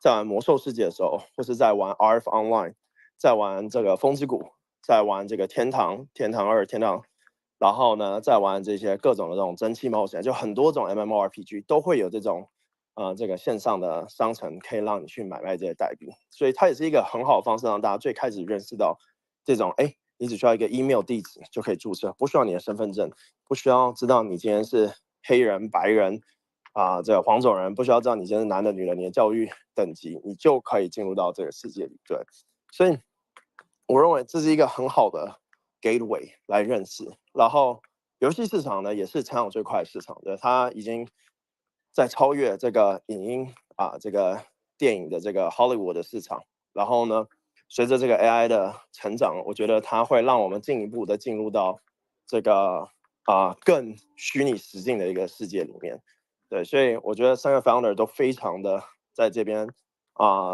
在玩魔兽世界的时候，或是在玩 RF Online， 在玩这个风之谷，在玩这个天堂2、天堂，然后呢，在玩这些各种的这种蒸汽冒险，就很多种 MMORPG 都会有这种这个线上的商城，可以让你去买卖这些代币，所以它也是一个很好的方式，让大家最开始认识到这种，哎，你只需要一个 email 地址就可以注册，不需要你的身份证，不需要知道你今天是黑人、白人这个黄种人，不需要知道你今天是男的、女的，你的教育等级，你就可以进入到这个世界里。对，所以我认为这是一个很好的 gateway 来认识。然后游戏市场呢，也是成长最快的市场的，它已经在超越这个影音这个电影的这个 Hollywood 的市场。然后呢，随着这个 AI 的成长，我觉得它会让我们进一步的进入到这个更虚拟实境的一个世界里面。对，所以我觉得3个 founder 都非常的在这边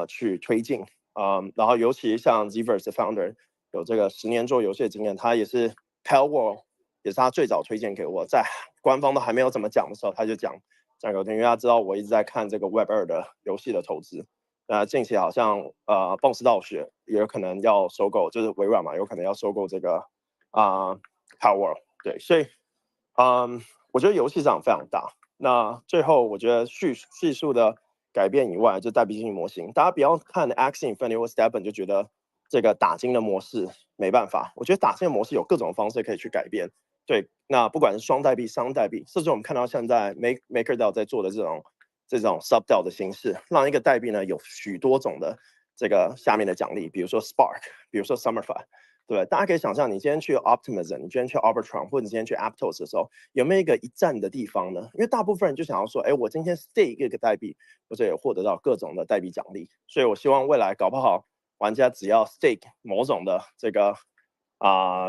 去推进。然后尤其像 Ultiverse 的 founder 有这个10年做游戏的经验，他也是 Palworld 也是他最早推荐给我，在官方都还没有怎么讲的时候，他就讲给我听，因为他知道我一直在看这个 Web2的游戏的投资。近期好像蹦斯道学也有可能要收购，就是微软嘛，有可能要收购这个Palworld。对，所以我觉得游戏市场非常大。那最后我觉得叙述的改变以外，就代币经济模型，大家不要看 Axie Infinity 或 Steppen 就觉得这个打金的模式没办法。我觉得打金的模式有各种方式可以去改变。对，那不管是双代币、商代币，甚至我们看到现在 MakerDAO 在做的这种 SubDAO 的形式，让一个代币呢有许多种的这个下面的奖励，比如说 Spark， 比如说 Summerfly。对，大家可以想象，你今天去 Optimism， 你今天去 Arbitrum， 或者你今天去 Aptos 的时候，有没有一个一站的地方呢？因为大部分人就想要说，哎，我今天 stake 一个代币，或者也获得到各种的代币奖励。所以我希望未来搞不好玩家只要 stake 某种的这个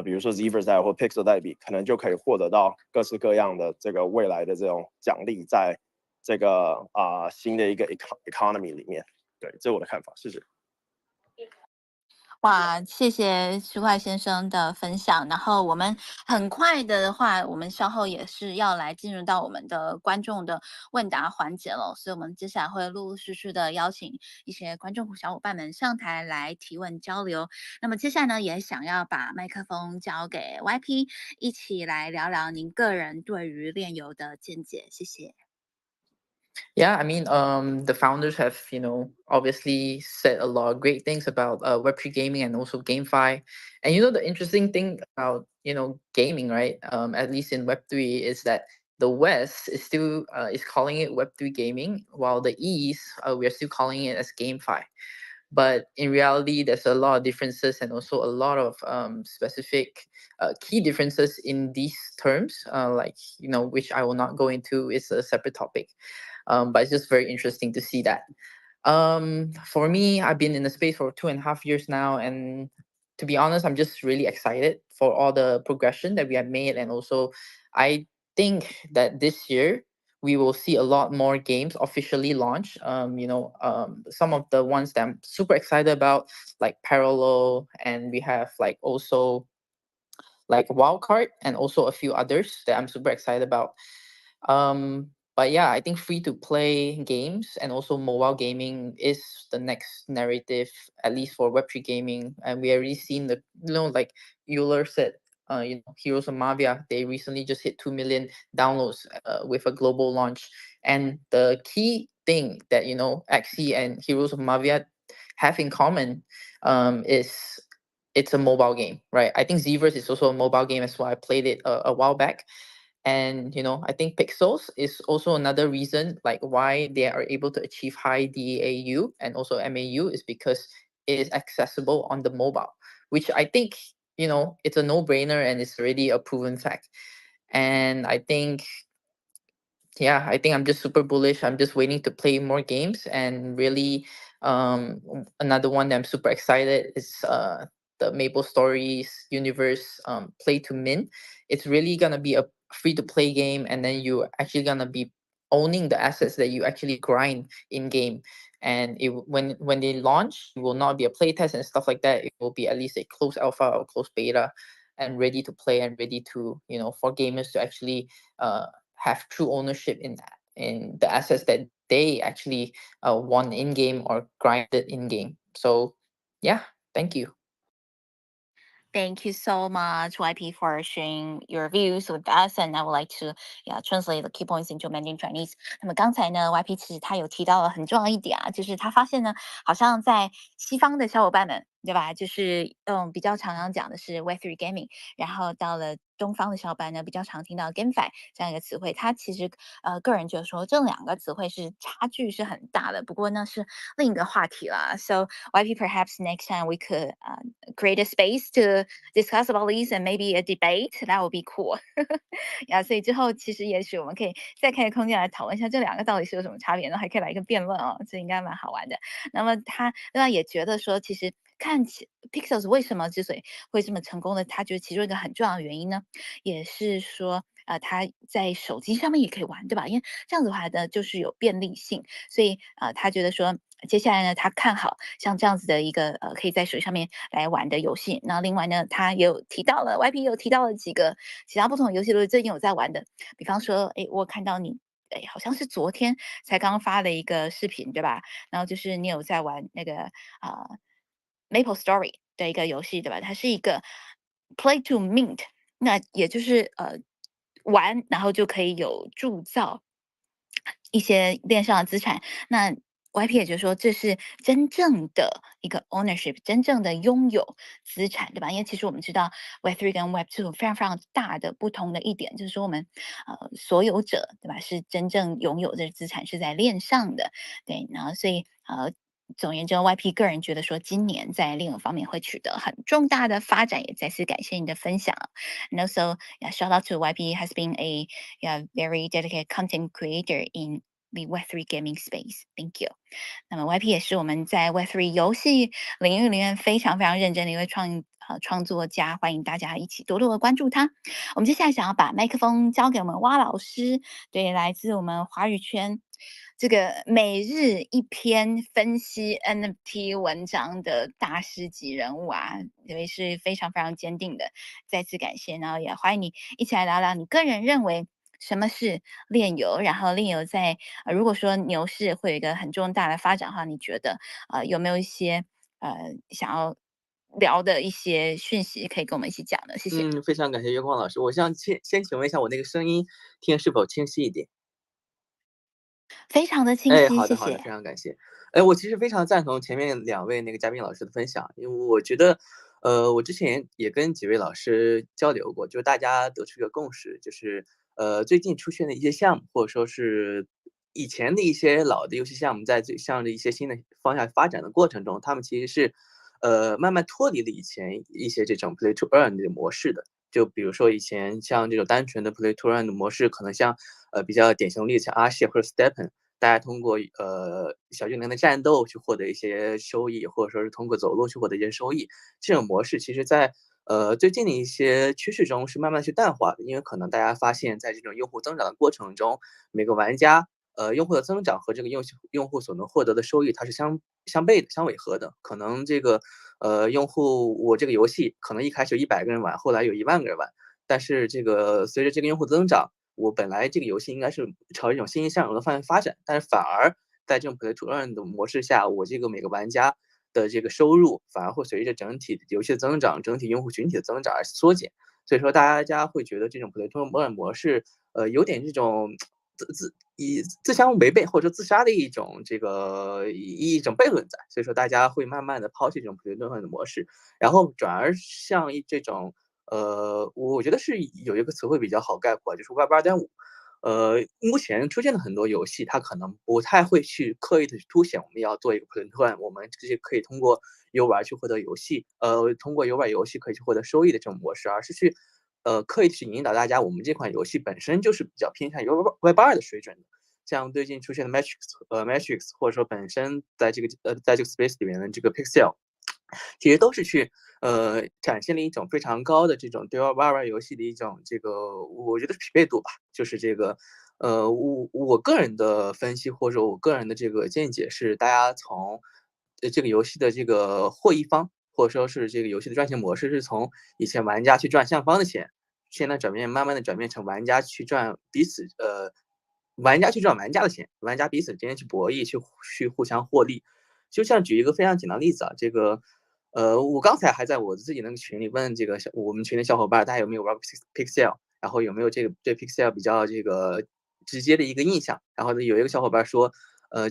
比如说 Ultiverse 或 Pixel 代币，可能就可以获得到各式各样的这个未来的这种奖励，在这个新的一个 economy 里面。对，这是我的看法，谢谢。哇，谢谢区块先生的分享。然后我们很快的话，我们稍后也是要来进入到我们的观众的问答环节了，所以我们接下来会陆陆续续的邀请一些观众小伙伴们上台来提问交流。那么接下来呢，也想要把麦克风交给 YP， 一起来聊聊您个人对于链游的见解。谢谢。Yeah, I mean, the founders have, obviously said a lot of great things about Web3 gaming and also GameFi. And the interesting thing about, gaming, right? At least in Web3 is that the West is still is calling it Web3 gaming, while the East, we are still calling it as GameFi. But in reality, there's a lot of differences and also a lot of specific key differences in these terms, which I will not go into. It's a separate topic. But it's just very interesting to see that. For me, I've been in the space for 2.5 years now, and to be honest, I'm just really excited for all the progression that we have made, and also I think that this year we will see a lot more games officially launch. Some of the ones that I'm super excited about, like Parallel, and we have like also like Wildcard, and also a few others that I'm super excited about. But yeah, I think free to play games and also mobile gaming is the next narrative, at least for Web3 gaming. And we already seen the, like Euler said, Heroes of Mavia, they recently just hit 2 million downloads with a global launch. And the key thing that, Axie and Heroes of Mavia have in common is it's a mobile game, right? I think Zverse is also a mobile game as well. I played it a while back. And I think Pixels is also another reason like why they are able to achieve high DAU and also MAU is because is accessible on the mobile, which I think, it's a no-brainer and it's already a proven fact. And I think, yeah, I think I'm just super bullish. I'm just waiting to play more games. And really, another one that I'm super excited is the Maple Stories universe, play to min. It's really gonna be a free to play game, and then you actually gonna be owning the assets that you actually grind in game. And when they launch, it will not be a playtest and stuff like that. It will be at least a closed alpha or closed beta, and ready to play and ready to, for gamers to actually have true ownership in the assets that they actually won in game or grinded in game. So yeah, thank you. Thank you so much, YP, for sharing your views with us. And I would like to translate the key points into Mandarin Chinese. 那么刚才呢，YP 其实他有提到了很重要一点啊，就是他发现呢，好像在西方的小伙伴们，对吧？就是比较常常讲的是 Web3 Gaming，然后到了东方的小伙伴呢，比较常听到 GameFi 这样一个词汇。他其实个人觉得说这两个词汇是差距是很大的，不过呢是另一个话题啦。So YP, perhaps next time we could create a space to discuss about these and maybe a debate. That would be cool. 所以之后其实也许我们可以再开个空间来讨论一下这两个到底是有什么差别呢？还可以来一个辩论哦，这应该蛮好玩的。那么他另外也觉得说，其实看起 Pixels 为什么之所以会这么成功的，他觉得其中一个很重要的原因呢，也是说他在手机上面也可以玩，对吧？因为这样子的话呢，就是有便利性，所以他觉得说，接下来呢，他看好像这样子的一个可以在手机上面来玩的游戏。那另外呢，他也有提到了 YP 有提到了几个其他不同的游戏都是最近有在玩的，比方说，我看到你。好像是昨天才刚发了一个视频，对吧？然后就是你有在玩那个Maple Story 的一个游戏，对吧？它是一个 Play to Mint，那也就是玩，然后就可以有铸造一些链上的资产。那 YP 也就是说，这是真正的一个 ownership，真正的拥有资产，对吧？因为其实我们知道 Web3 跟 Web2 非常非常大的不同的一点，就是说我们所有者，对吧？是真正拥有的资产是在链上的，对。然后所以总而言之 ，YP 个人觉得说，今年在链游方面会取得很重大的发展，也再次感谢你的分享。And also, shout out to YP has been a very dedicated content creator in the Web3 gaming space. Thank you. 那么 YP 也是我们在 Web3 游戏领域里面非常非常认真的一位创作家，欢迎大家一起多多的关注他。我们接下来想要把麦克风交给我们蛙老师，对，来自我们华语圈这个每日一篇分析 NFT 文章的大师级人物啊，因为是非常非常坚定的，再次感谢，然后也欢迎你一起来聊聊你个人认为什么是链游，然后链游在如果说牛市会有一个很重大的发展的话，你觉得有没有一些想要聊的一些讯息可以跟我们一起讲的？谢谢。非常感谢月光老师，我想先请问一下，我那个声音听是否清晰一点？非常的清晰，好的，好的，非常感谢。我其实非常赞同前面两位那个嘉宾老师的分享，因为我觉得，我之前也跟几位老师交流过，就是大家得出一个共识，就是最近出现的一些项目，或者说是以前的一些老的游戏项目，在向着一些新的方向发展的过程中，他们其实是慢慢脱离了以前一些这种 play to earn 的模式的。就比如说以前像这种单纯的 play to earn 的模式，可能像比较典型的例子，像阿谢或者 Stepen，大家通过小精灵的战斗去获得一些收益，或者说是通过走路去获得一些收益，这种模式其实在最近的一些趋势中是慢慢去淡化的，因为可能大家发现，在这种用户增长的过程中，每个玩家用户的增长和这个用户所能获得的收益，它是相悖的、相违和的。可能这个用户我这个游戏可能一开始有100个人玩，后来有1万个人玩，但是这个随着这个用户增长，我本来这个游戏应该是朝一种欣欣向荣的方向发展，但是反而在这种 play to earn 的模式下，我这个每个玩家的这个收入反而会随着整体游戏的增长、整体用户群体的增长而缩减。所以说，大家会觉得这种 play to earn 模式，有点这种自相违背或者说自杀的一种悖论在。所以说，大家会慢慢的抛弃这种 play to earn 的模式，然后转而像这种我觉得是有一个词汇比较好概括，就是 Web 2.5。目前出现的很多游戏，它可能不太会去刻意的去凸显我们要做一个 play to earn，我们这些可以通过游玩去获得游戏，通过游玩游戏可以去获得收益的这种模式，而是去刻意去引导大家，我们这款游戏本身就是比较偏向于 Web2的水准的。像最近出现的 Matrix，或者说本身在这个space 里面的这个 Pixel，其实都是去展现了一种非常高的这种对 Web2游戏的一种这个，我觉得是匹配度吧，就是这个。我个人的分析或者我个人的这个见解是，大家从这个游戏的这个获益方，或者说是这个游戏的赚钱模式，是从以前玩家去赚项方的钱，现在慢慢的转变成玩家去赚玩家去赚玩家的钱，玩家彼此之间去博弈，去互相获利。就像举一个非常简单的例子啊，这个我刚才还在我自己那个群里问这个我们群的小伙伴，大家有没有玩过 Pixel， 然后有没有这个对 Pixel 比较这个直接的一个印象？然后有一个小伙伴说，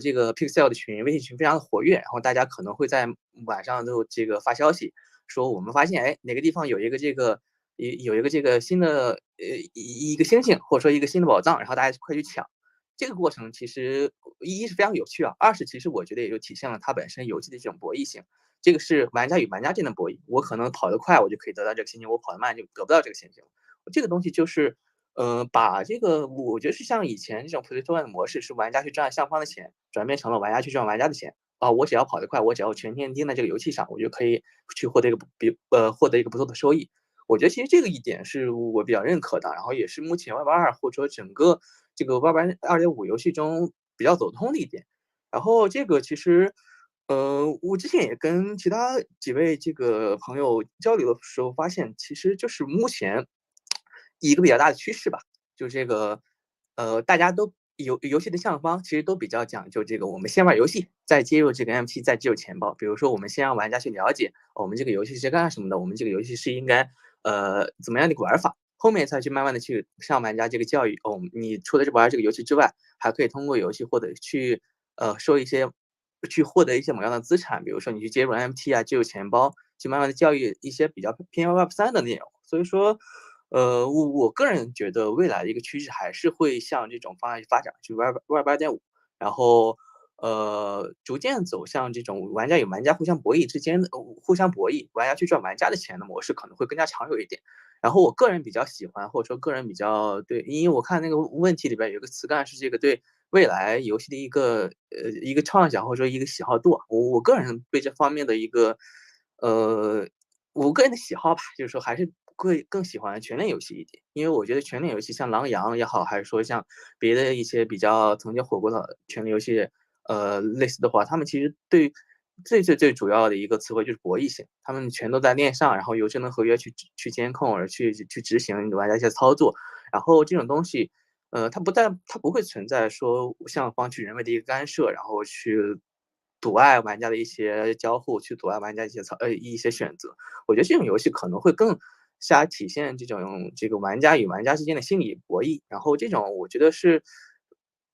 这个 Pixel 的微信群非常的活跃，然后大家可能会在晚上都这个发消息，说我们发现哪个地方有一个这个新的一个星星，或者说一个新的宝藏，然后大家快去抢。这个过程其实一是非常有趣啊，二是其实我觉得也就体现了它本身游戏的这种博弈性。这个是玩家与玩家之间的博弈，我可能跑得快，我就可以得到这个星星；我跑得慢就得不到这个星星。这个东西就是，把这个我觉得是像以前这种 play to earn 的模式，是玩家去赚项方的钱，转变成了玩家去赚玩家的钱。我只要跑得快，我只要全天盯在这个游戏上，我就可以去获得一个不错的收益。我觉得其实这个一点是我比较认可的，然后也是目前 Web2或者说整个这个 Web2.5游戏中比较走通的一点。然后这个其实，我之前也跟其他几位这个朋友交流的时候发现，其实就是目前一个比较大的趋势吧，就这个，大家都游戏的项方其实都比较讲究这个，我们先玩游戏，再接入这个 MT，再接入钱包。比如说，我们先让玩家去了解，我们这个游戏是干什么的，我们这个游戏是应该怎么样的一个玩法，后面再去慢慢的去上玩家这个教育。你除了玩这个游戏之外，还可以通过游戏获得去获得一些某样的资产，比如说你去接入 MT 啊，接入钱包，去慢慢的教育一些比较偏 Web3的内容。所以说，我个人觉得未来的一个趋势还是会向这种方向去发展，去 Web2.5，然后逐渐走向这种玩家与玩家互相博弈之间的互相博弈，玩家去赚玩家的钱的模式可能会更加长久一点。然后我个人比较喜欢，或者说个人比较对，因为我看那个问题里边有个词干是这个对未来游戏的一个畅想或者说一个喜好度啊。我个人对这方面的一个我个人的喜好吧，就是说还是会更喜欢全链游戏一点，因为我觉得全链游戏像狼羊也好，还是说像别的一些比较曾经火过的全链游戏，类似的话，他们其实对最主要的一个词汇就是博弈性，他们全都在链上，然后由智能合约去监控，而去执行玩家一些操作，然后这种东西。它不会存在说向方去人为的一个干涉，然后去阻碍玩家的一些交互，去阻碍玩家一些选择。我觉得这种游戏可能会更加体现这个玩家与玩家之间的心理博弈，然后这种我觉得是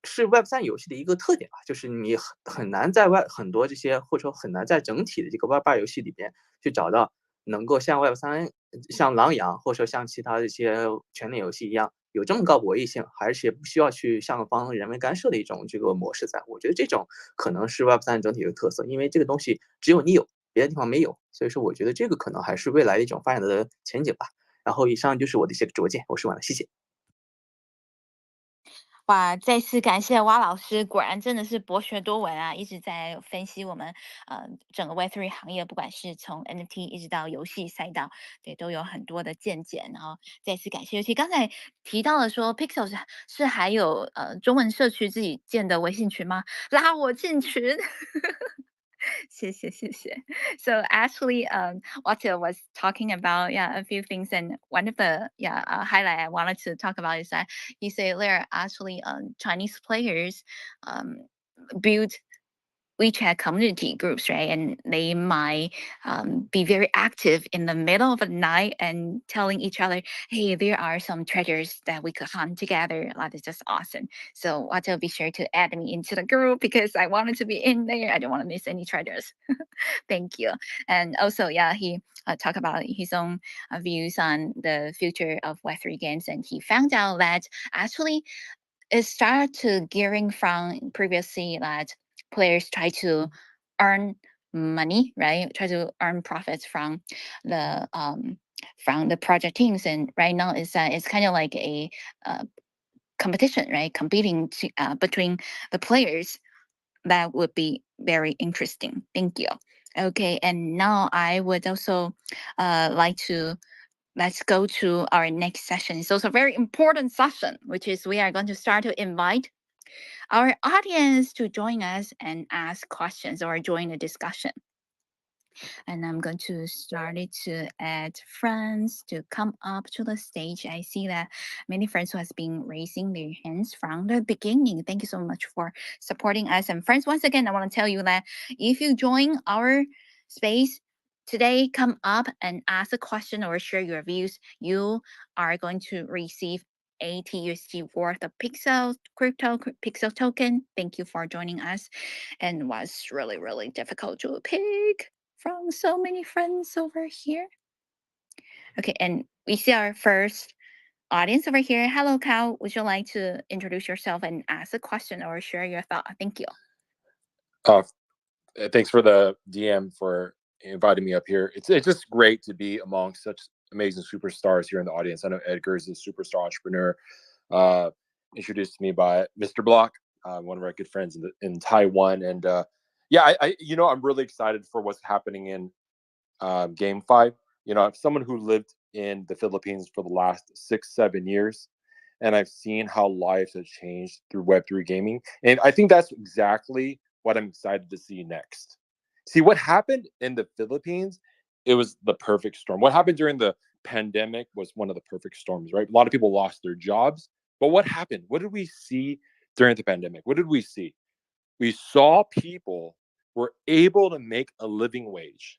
Web3游戏的一个特点吧，就是你很难在很多这些，或者说很难在整体的这个 Web2游戏里边去找到能够像 Web3、像狼羊，或者说像其他的一些全链游戏一样，有这么高博弈性，而且不需要去上方人为干涉的一种这个模式在。我觉得这种可能是 Web3整体的特色，因为这个东西只有你有，别的地方没有，所以说我觉得这个可能还是未来的一种发展的前景吧。然后以上就是我的一些拙见，我说完了，谢谢。哇，再次感谢蛙老师，果然真的是博学多闻啊，一直在分析我们整个 Web3 行业，不管是从 NFT 一直到游戏赛道，对，都有很多的见解。然后再次感谢，尤其刚才提到了说 Pixel 是还有中文社区自己建的微信群吗？拉我进群。谢谢，谢谢。So actually, Otto was talking about a few things, and one of the highlight I wanted to talk about is that he said there are actually Chinese players build WeChat community groups, right? And they might be very active in the middle of the night and telling each other, hey, there are some treasures that we could hunt together. That is just awesome. So Otto, be sure to add me into the group because I wanted to be in there. I don't want to miss any treasures. Thank you. And also, he talked about his own views on the future of Web3 games. And he found out that actually it started to gearing from previously that players try to earn money, right? Try to earn profits from the project teams. And right now it's kind of like a competition, right? Competing between the players. That would be very interesting. Thank you. Okay, and now I would also like to let's go to our next session. It's also a very important session, which is we are going to start to invite our audience to join us and ask questions or join the discussion. And I'm going to start it to add friends to come up to the stage. I see that many friends who has been raising their hands from the beginning. Thank you so much for supporting us. And friends, once again, I want to tell you that if you join our space today, come up and ask a question or share your views, you are going to receive 80 USD worth of crypto pixel token. Thank you for joining us. And was really, really difficult to pick from so many friends over here. Okay, and we see our first audience over here. Hello, Cal. Would you like to introduce yourself and ask a question or share your thought? Thank you. Thanks for the DM for inviting me up here. It's just great to be among such amazing superstars here in the audience. I know Edgar is a superstar entrepreneur, introduced to me by Mr. Block, one of our good friends in Taiwan. And yeah, I'm really excited for what's happening in GameFi. I'm someone who lived in the Philippines for the last 6-7 years, and I've seen how lives have changed through Web3 gaming. And I think that's exactly what I'm excited to see next. See, what happened in the Philippines, it was the perfect storm. What happened during the pandemic was one of the perfect storms, right? A lot of people lost their jobs. But what happened? What did we see during the pandemic? What did we see? We saw people were able to make a living wage.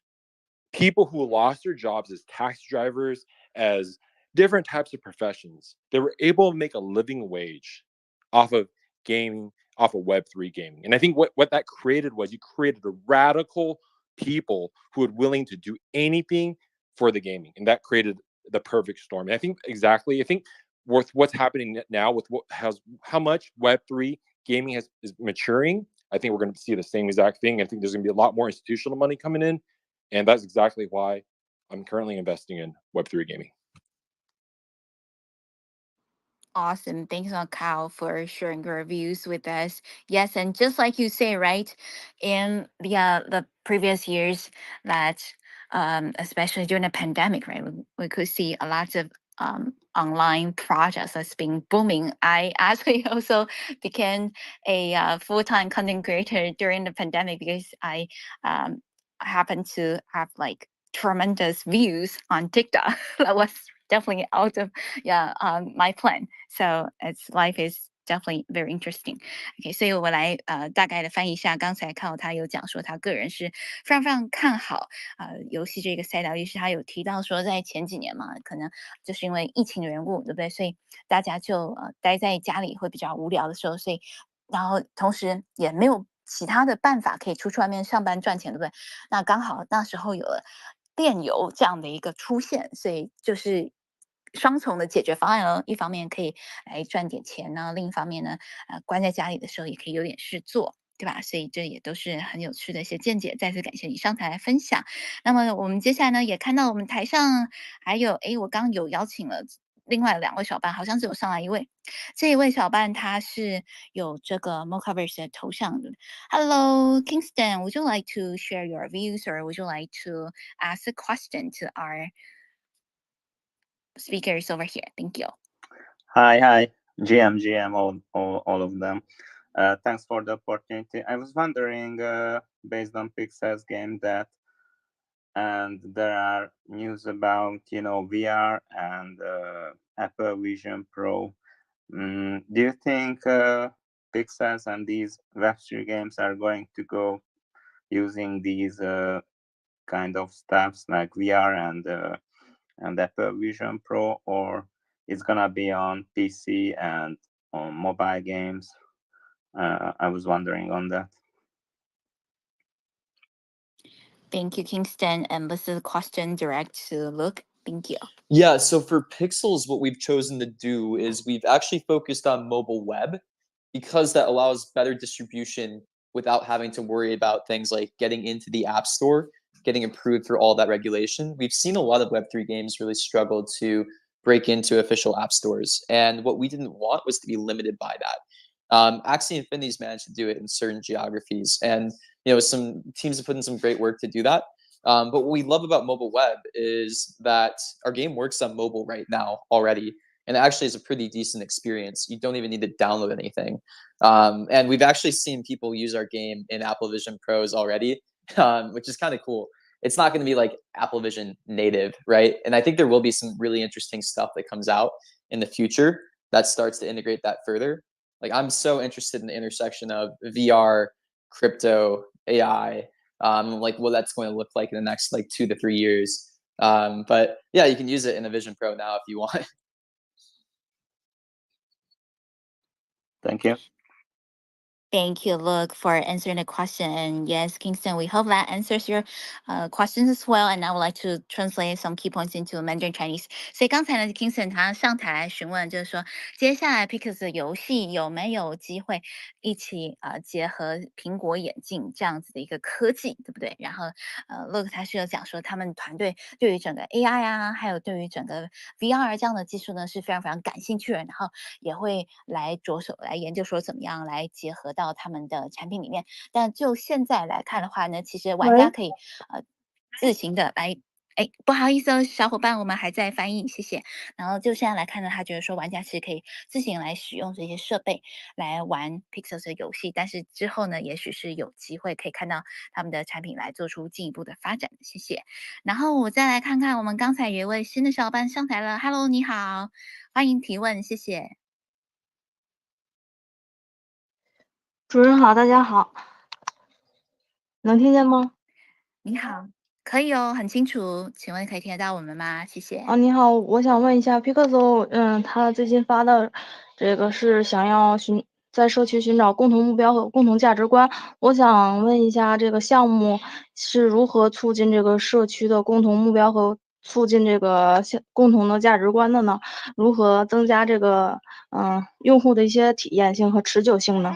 People who lost their jobs as taxi drivers, as different types of professions, they were able to make a living wage off of gaming, off of Web3 gaming. And I think what that created was you created a radical people who were willing to do anything for the gaming. And that created the perfect storm. And I think with what's happening now, with how much Web3 gaming is maturing, I think we're going to see the same exact thing. I think there's going to be a lot more institutional money coming in. And that's exactly why I'm currently investing in Web3 gaming. Awesome. Thanks, Kyle, for sharing your views with us. Yes, and just like you say, right, in the previous years, that especially during the pandemic, right, we could see a lot of online projects that's been booming. I actually also became a full-time content creator during the pandemic because I happened to have like tremendous views on TikTok. That was definitely out of my plan. So it's life is definitely very interesting. OK， 所以我来大概的翻译一下，刚才看到他有讲说他个人是非常非常看好游戏这个赛道，于是他有提到说在前几年嘛，可能就是因为疫情的缘故，对不对？所以大家就待在家里会比较无聊的时候，所以然后同时也没有其他的办法可以出去外面上班赚钱，对不对？那刚好那时候有了电游这样的一个出现，所以就是双重的解决方案哦。一方面可以来赚点钱呢，另一方面呢，关在家里的时候也可以有点事做，对吧？所以这也都是很有趣的一些见解。再次感谢你上台来分享。那么我们接下来呢，也看到我们台上还有，我刚刚有邀请了另外2位小伴，好像只有上来1位。这一位小伴他是有这个 Mocaverse 的头像的。Hello, Kingston. Would you like to share your views, or would you like to ask a question to our speakers over here? Thank you. Hi, GM, all of them. Thanks for the opportunity. I was wondering, based on Pixel's game and there are news about VR and Apple Vision Pro. Do you think Pixels and these Web3 games are going to go using these kind of stuffs like VR and Apple Vision Pro, or it's gonna be on PC and on mobile games? I was wondering on that. Thank you, Kingston. And this is a question direct to Luke. Thank you. Yeah, so for Pixels, what we've chosen to do is we've actually focused on mobile web because that allows better distribution without having to worry about things like getting into the App Store, getting approved for all that regulation. We've seen a lot of Web3 games really struggle to break into official app stores. And what we didn't want was to be limited by that. Axie Infinity's managed to do it in certain geographies. And some teams have put in some great work to do that. But what we love about mobile web is that our game works on mobile right now already. And it actually is a pretty decent experience. You don't even need to download anything. And we've actually seen people use our game in Apple Vision Pros already, which is kind of cool. It's not going to be like Apple Vision native, right? And I think there will be some really interesting stuff that comes out in the future that starts to integrate that further. Like I'm so interested in the intersection of VR, crypto, AI, like what that's going to look like in the next like 2 to 3 years. But yeah, you can use it in a Vision Pro now if you want. Thank you. Thank you, Luke, for answering the question. And yes, Kingston, we hope that answers your questions as well. And I would like to translate some key points into Mandarin Chinese. 所以刚才呢，Kingston 他上台来询问，就是说，接下来 Pix 的游戏有没有机会一起结合苹果眼镜这样子的一个科技，对不对？然后Luke 他是有讲说，他们团队对于整个 AI 啊，还有对于整个 VR 这样的技术呢是非常非常感兴趣的，然后也会来着手来研究说怎么样来结合到他们的产品里面。但就现在来看的话呢，其实玩家可以自行的来。哎，不好意思哦，小伙伴，我们还在翻译，谢谢。然后就现在来看呢，他觉得说玩家其实可以自行来使用这些设备来玩 Pixels 的游戏，但是之后呢，也许是有机会可以看到他们的产品来做出进一步的发展。谢谢。然后我再来看看，我们刚才有一位新的小伙伴上台了 ，Hello， 你好，欢迎提问，谢谢。主任好，大家好，能听见吗？你好，可以哦，很清楚，请问可以听得到我们吗？谢谢。你好，我想问一下 Pixel，他最近发的这个是想要在社区寻找共同目标和共同价值观，我想问一下这个项目是如何促进这个社区的共同目标和促进这个共同的价值观的呢？如何增加这个用户的一些体验性和持久性呢？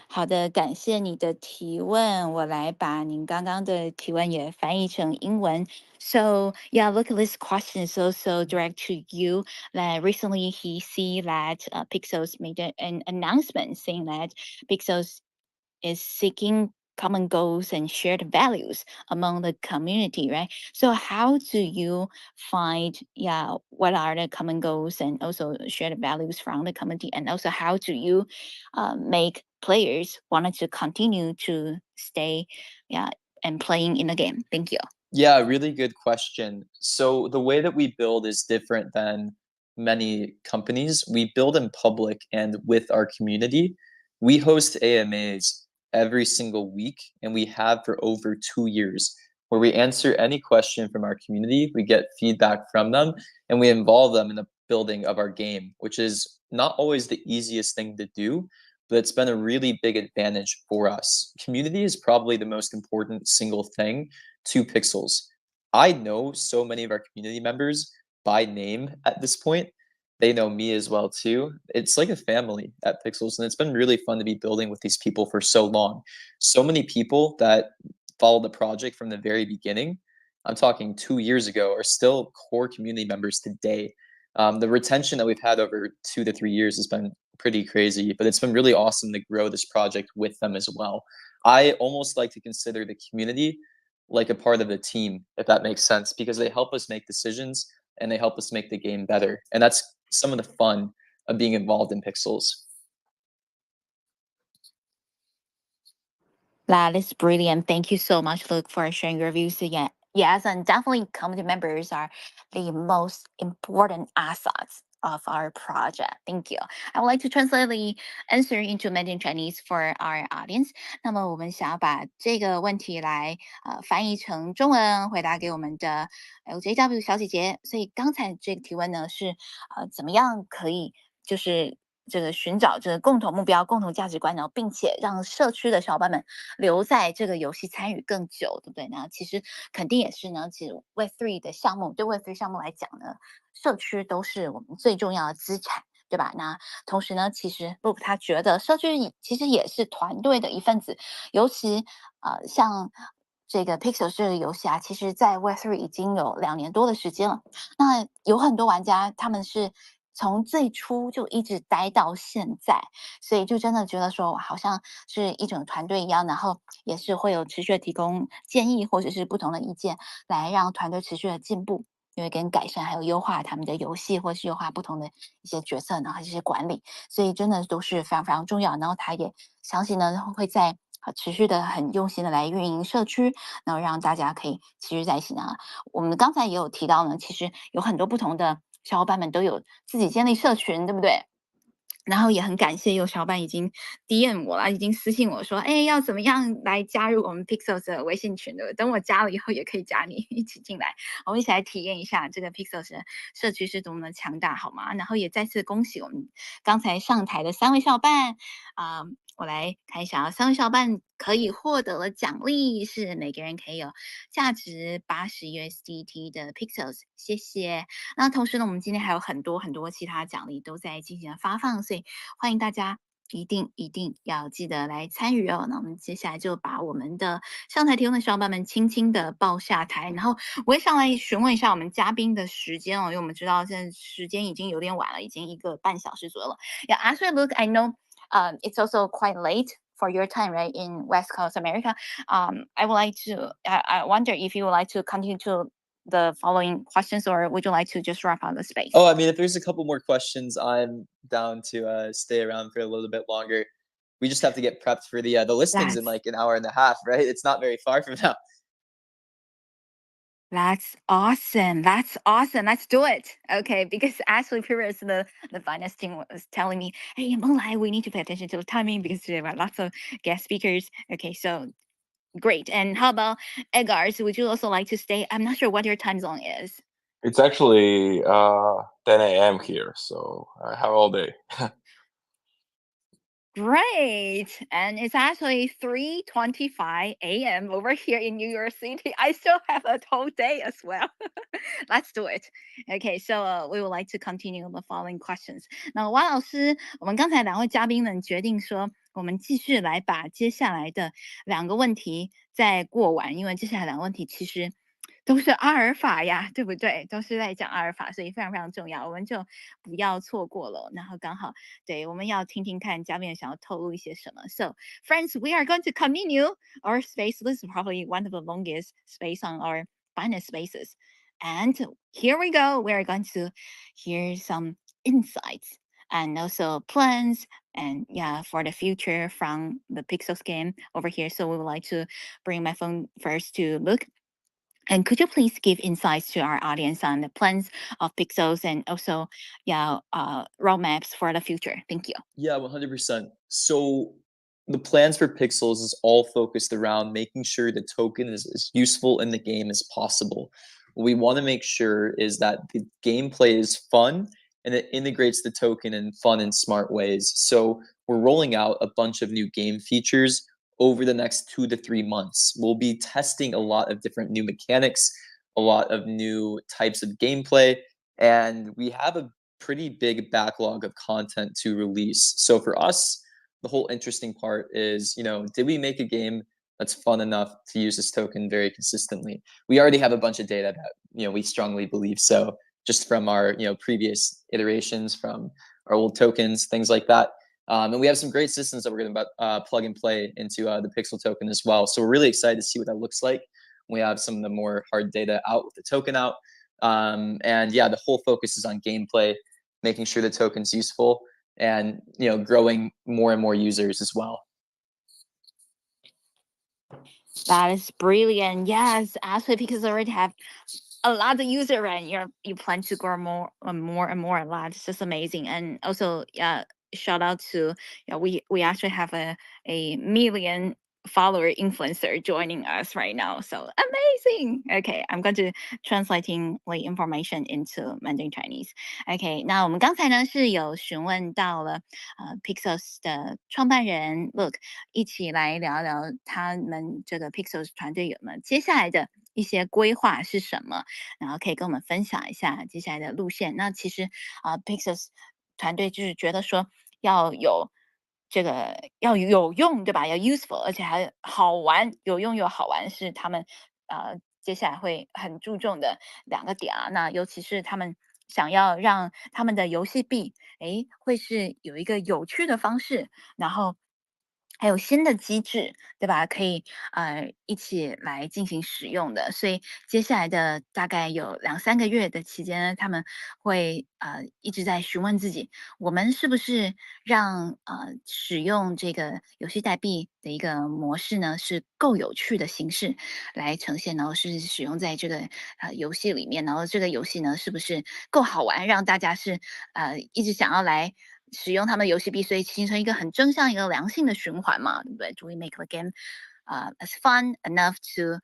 好的，感谢你的提问。我来把您刚刚的提问也翻译成英文。So yeah, look, this question is also direct to you. That recently he see that Pixels made an announcement saying that Pixels is seeking common goals and shared values among the community, right? So how do you find, what are the common goals and also shared values from the community? And also how do you make players wanted to continue to stay, and playing in the game? Thank you. Yeah, really good question. So the way that we build is different than many companies. We build in public and with our community. We host AMAs every single week, and we have for over 2 years, where we answer any question from our community, we get feedback from them, and we involve them in the building of our game, which is not always the easiest thing to do, but it's been a really big advantage for us. Community is probably the most important single thing to Pixels. I know so many of our community members by name at this point. They know me as well too. It's like a family at Pixels, and it's been really fun to be building with these people for so long. So many people that follow the project from the very beginning, I'm talking 2 years ago, are still core community members today. The retention that we've had over 2 to 3 years has been pretty crazy, but it's been really awesome to grow this project with them as well. I almost like to consider the community like a part of the team, if that makes sense, because they help us make decisions and they help us make the game better. And that's some of the fun of being involved in Pixels. That is brilliant. Thank you so much, Luke, for sharing your views again. Yes, and definitely community members are the most important assets of our project. Thank you. I would like to translate the answer into Mandarin Chinese for our audience. 那么我们想要把这个问题来翻译成中文，回答给我们的 LJW 小姐姐。所以刚才这个提问呢是怎么样可以就是这个寻找这个共同目标、共同价值观，然后并且让社区的小伙伴们留在这个游戏参与更久，对不对？那其实肯定也是呢，其实 Web3 的项目对 Web3 项目来讲呢，社区都是我们最重要的资产。对吧？那同时呢，其实 Look 他觉得社区其实也是团队的一份子，尤其像这个 Pixels 这个游戏啊，其实在 Web3 已经有2年多的时间了。那有很多玩家他们是从最初就一直待到现在，所以就真的觉得说好像是一整团队一样，然后也是会有持续的提供建议或者是不同的意见，来让团队持续的进步。因为跟改善还有优化他们的游戏，或是优化不同的一些角色，然后这些管理，所以真的都是非常非常重要。然后他也相信呢会在持续的很用心的来运营社区，然后让大家可以持续在一起呢。我们刚才也有提到呢，其实有很多不同的小伙伴们都有自己建立社群，对不对？然后也很感谢有小伙伴已经 DM 我了，已经私信我说，哎，要怎么样来加入我们 Pixels 的微信群的？等我加了以后，也可以加你一起进来，我们一起来体验一下这个 Pixels 的社区是多么的强大，好吗？然后也再次恭喜我们刚才上台的3位小伙伴我来看一下3位小伙伴可以获得了奖励，是每个人可以有价值80 USDT 的 Pixels， 谢谢。那同时呢，我们今天还有很多很多其他奖励都在进行发放，所以欢迎大家一定要记得来参与哦。那我们接下来就把我们的上台提问的小伙伴们轻轻的抱下台，然后我会上来询问一下我们嘉宾的时间哦，因为我们知道现在时间已经有点晚了，已经1个半小时左右了。Yeah, actually, look, I know it's also quite late for your time, right, in West Coast America. I would like to, I wonder if you would like to continue to the following questions, or would you like to just wrap up the space? Oh, I mean, if there's a couple more questions, I'm down to stay around for a little bit longer. We just have to get prepped for the listings in like an hour and a half, right? It's not very far from now. That's awesome. That's awesome. Let's do it. Okay, because actually previously the finance team was telling me, hey, Molai, we need to pay attention to the timing because there are lots of guest speakers. Okay, so great. And how about Edgar's? Would you also like to stay? I'm not sure what your time zone is. It's actually 10 a.m. here, so I have all day. Great. And it's actually 3:25 a.m. over here in New York City. I still have a whole day as well. Let's do it. Okay, so we would like to continue the following questions. 那王老师，我们刚才2位嘉宾们决定说，我们继续来把接下来的2个问题再过完，因为接下来2个问题其实都是阿尔法呀，对不对？都是在讲阿尔法，所以非常非常重要，我们就不要错过了。然后刚好，对，我们要听听看嘉宾想要透露一些什么。So, friends, we are going to continue our space. This is probably one of the longest space on our finance spaces. And here we go. We are going to hear some insights and also plans and for the future from the Pixels game over here. So we would like to bring my phone first to look. And could you please give insights to our audience on the plans of Pixels and also, roadmaps for the future? Thank you. Yeah, 100%. So the plans for Pixels is all focused around making sure the token is as useful in the game as possible. What we want to make sure is that the gameplay is fun and it integrates the token in fun and smart ways. So we're rolling out a bunch of new game features over the next 2 to 3 months. We'll be testing a lot of different new mechanics, a lot of new types of gameplay, and we have a pretty big backlog of content to release. So for us, the whole interesting part is, did we make a game that's fun enough to use this token very consistently? We already have a bunch of data that, we strongly believe so, just from our, previous iterations, from our old tokens, things like that. And we have some great systems that we're going to plug and play into the Pixel token as well. So we're really excited to see what that looks like. We have some of the more hard data out with the token out. And yeah, the whole focus is on gameplay, making sure the token's useful, and growing more and more users as well. That is brilliant. Yes, actually, because I already have a lot of user and you plan to grow more and more and more. A lot. It's just amazing. And also, shout out to we actually have a million follower influencer joining us right now. So amazing. Okay, I'm going to translating the information into Mandarin Chinese. Okay, 那我们刚才呢是有询问到了Pixels 的创办人 Look 一起来聊聊他们这个 Pixels 团队有没有接下来的一些规划是什么，然后可以跟我们分享一下接下来的路线。那其实Pixels 团队就是觉得说要有要有用，对吧？要 useful，而且还好玩，有用又好玩是他们接下来会很注重的2个点啊。那尤其是他们想要让他们的游戏币，会是有一个有趣的方式，然后还有新的机制，对吧？可以一起来进行使用的。所以接下来的大概有2-3个月的期间呢，他们会一直在询问自己，我们是不是让使用这个游戏代币的一个模式呢，是够有趣的形式来呈现，然后是使用在这个游戏里面，然后这个游戏呢是不是够好玩，让大家是一直想要来使用他们的游戏币，所以形成一个很正向、一个良性的循环嘛，对不对？Do we make the game as fun enough to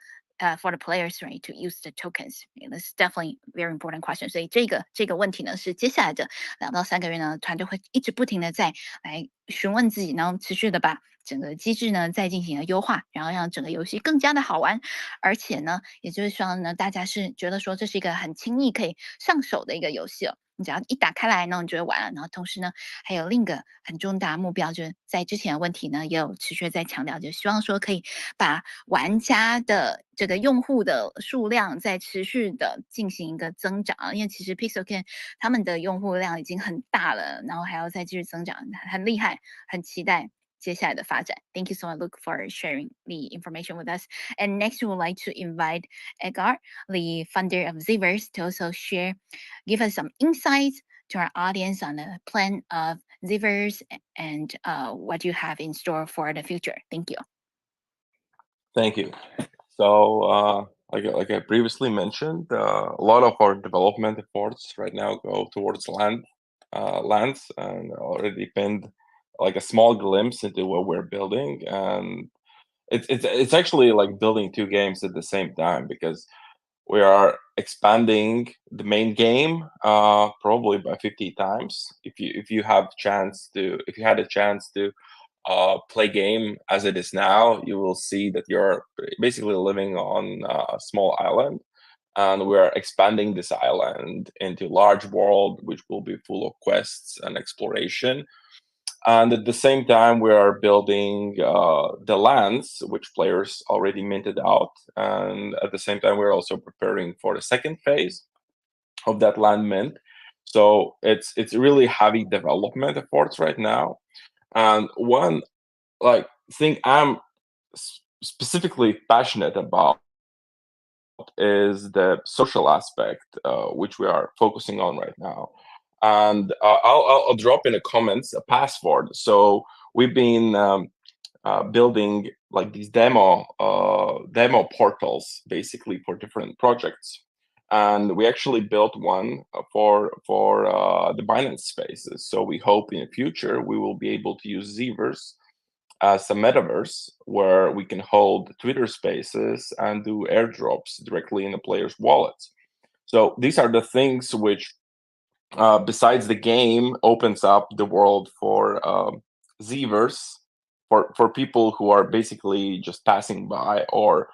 for the players, right, to use the tokens? That's definitely a very important question. 所以这个问题呢，是接下来的2到3个月呢，团队会一直不停的在来询问自己，然后持续的把整个机制呢再进行了优化，然后让整个游戏更加的好玩，而且呢，也就是说呢，大家是觉得说这是一个很轻易可以上手的一个游戏哦。你只要一打开来呢，你就会玩了。然后同时呢，还有另一个很重大的目标，就是在之前的问题呢，也有持续在强调，就希望说可以把玩家的这个用户的数量在持续的进行一个增长。因为其实 PixelCan 他们的用户量已经很大了，然后还要再继续增长，很厉害，很期待接下来的发展。Thank you so much, Luke, for sharing the information with us. And next, we would like to invite Edgar, the founder of Zverse, to also give us some insights to our audience on the plan of Zverse and what you have in store for the future. Thank you. Thank you. So, like I previously mentioned, a lot of our development efforts right now go towards lands, and already pinned like a small glimpse into what we're building. And it's actually like building 2 games at the same time, because we are expanding the main game probably by 50 times. If you had a chance to play game as it is now, you will see that you're basically living on a small island, and we're expanding this island into large world, which will be full of quests and exploration. And at the same time, we are building the lands, which players already minted out. And at the same time, we're also preparing for the second phase of that land mint. So it's really heavy development efforts right now. And one thing I'm specifically passionate about is the social aspect, which we are focusing on right now. And I'll drop in the comments a password. So we've been building like these demo portals basically for different projects, and we actually built one for the Binance spaces. So we hope in the future we will be able to use Zverse as a metaverse where we can hold Twitter spaces and do airdrops directly in the players' wallets. So these are the things which, besides the game, opens up the world for Zverse for people who are basically just passing by or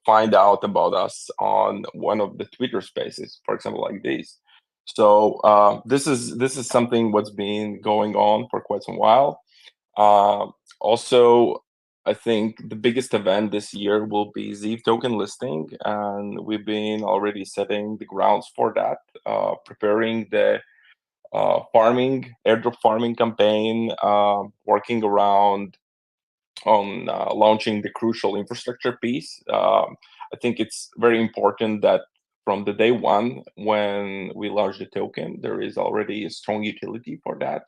find out about us on one of the Twitter spaces, for example, like these. So this is something what's been going on for quite some while. Also, I think the biggest event this year will be ZEEV token listing, and we've been already setting the grounds for that, preparing the airdrop farming campaign, working around on launching the crucial infrastructure piece. I think it's very important that from the day one when we launch the token, there is already a strong utility for that.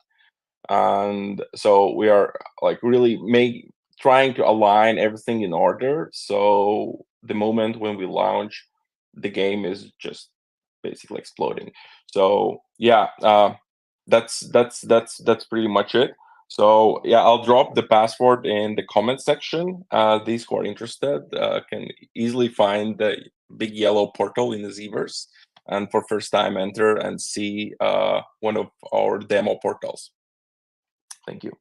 And so we are like really trying to align everything in order, so the moment when we launch, the game is just basically exploding. So yeah, that's pretty much it. So yeah, I'll drop the password in the comment section. These who are interested can easily find the big yellow portal in the Zverse, and for first time enter and see one of our demo portals. Thank you.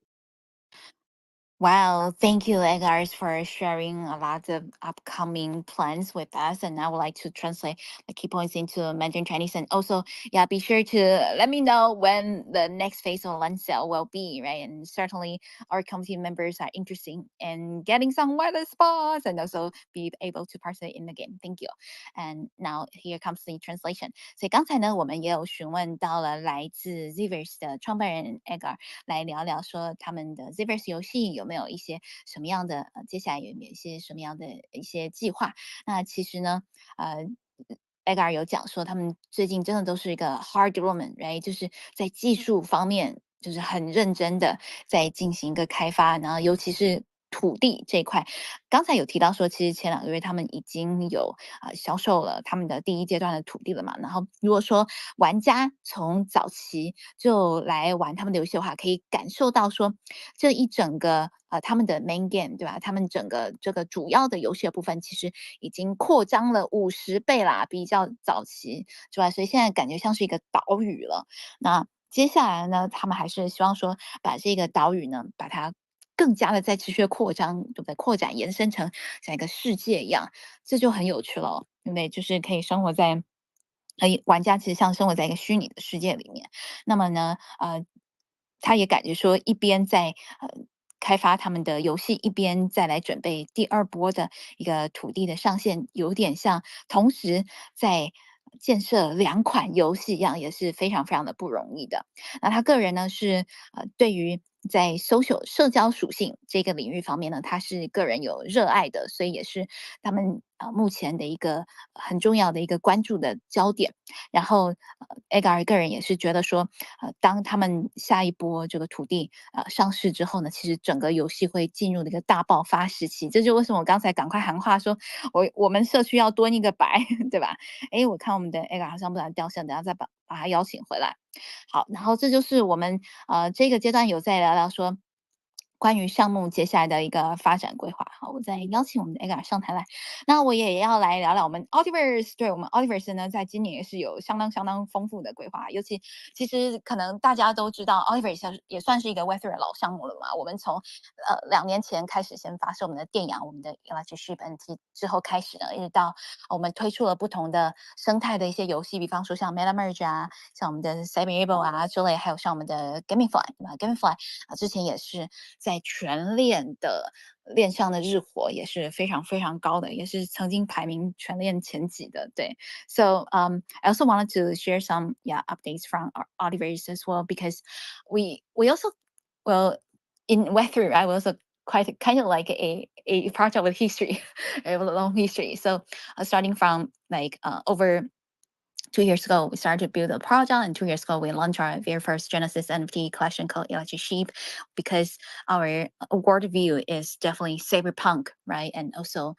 Wow, thank you, Edgars, for sharing a lot of upcoming plans with us. And I would like to translate the key points into Mandarin Chinese. And also, yeah, be sure to let me know when the next phase of land sale will be, right? And certainly our community members are interested in getting some weather spots and also be able to participate in the game. Thank you. And now here comes the translation. 所以刚才呢，我们也有询问到了来自 Zivers 的创办人 Edgar 来聊聊说他们的 Zivers 游戏有没有一些什么样的接下来有没有一些什么样的一些计划？那其实呢，Edgar 有讲说他们最近真的都是一个 hard woman，right？就是在技术方面就是很认真的在进行一个开发，然后尤其是土地这一块，刚才有提到说，其实前2个月他们已经有销售了他们的第1阶段的土地了嘛。然后如果说玩家从早期就来玩他们的游戏的话，可以感受到说这一整个他们的 main game 对吧？他们整个这个主要的游戏的部分其实已经扩张了50倍啦，比较早期之外，所以现在感觉像是一个岛屿了。那接下来呢，他们还是希望说把这个岛屿呢，把它更加的在持续扩张，对不对？扩展延伸成像一个世界一样，这就很有趣了，对不对？就是可以生活在，玩家其实像生活在一个虚拟的世界里面。那么呢，他也感觉说一边在开发他们的游戏，一边再来准备第2波的一个土地的上线，有点像同时在建设2款游戏一样，也是非常非常的不容易的。那他个人呢是对于在社交属性这个领域方面呢，他是个人有热爱的，所以也是他们目前的一个很重要的一个关注的焦点。然后Edgar 个人也是觉得说，当他们下一波这个土地上市之后呢，其实整个游戏会进入一个大爆发时期。这就为什么我刚才赶快喊话说，我们社区要多一个白，对吧？哎，我看我们的 Edgar 好像不然掉线，等下再把他邀请回来。好，然后这就是我们这个阶段有在聊聊说关于项目接下来的一个发展规划。好，我再邀请我们的 Edgar 上台来。那我也要来聊聊我们 Ultiverse。对，我们 Ultiverse 呢，在今年也是有相当丰富的规划。尤其其实可能大家都知道 Ultiverse 也算是一个 Web3 的老项目了嘛。我们从2年前开始先发射我们的电养，我们的 Electric Sheep， 之后开始呢，一直到我们推出了不同的生态的一些游戏，比方说像 MetaMerge 啊，像我们的 Cyberable 啊之类，还有像我们的 GameFi， 对吧 ？GameFi 之前也是在全链的链上的日活也是非常非常高的，也是曾经排名全链前几的。对 ，So I also wanted to share some updates from our Ultiverse as well because we also in Web3 I was quite kind of like a project with history, a long history. So starting from like over 2 years ago, we started to build a project, and 2 years ago, we launched our very first Genesis NFT collection called Electric Sheep, because our worldview is definitely cyberpunk, right? And also,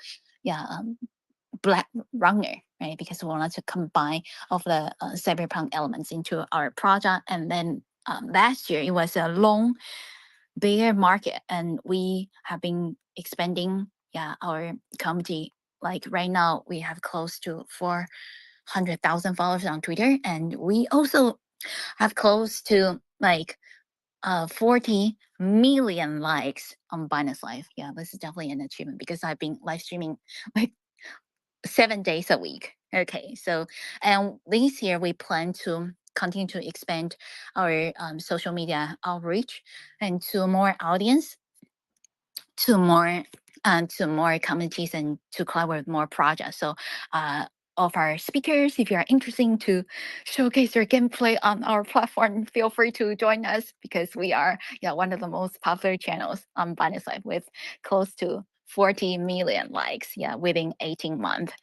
Black Runner, right? Because we wanted to combine all of the cyberpunk elements into our project. And then last year, it was a long bear market, and we have been expanding, our community. Like right now, we have close to 400,000 followers on Twitter, and we also have close to like 40 million likes on Binance Live. Yeah, this is definitely an achievement because I've been live streaming like 7 days a week. Okay, so and this year we plan to continue to expand our social media outreach and to more audience, to more communities, and to collaborate with more projects. So of our speakers, if you are interested to showcase your gameplay on our platform, feel free to join us because we are one of the most popular channels on Binance Live with close to 40 million likes within 18 months.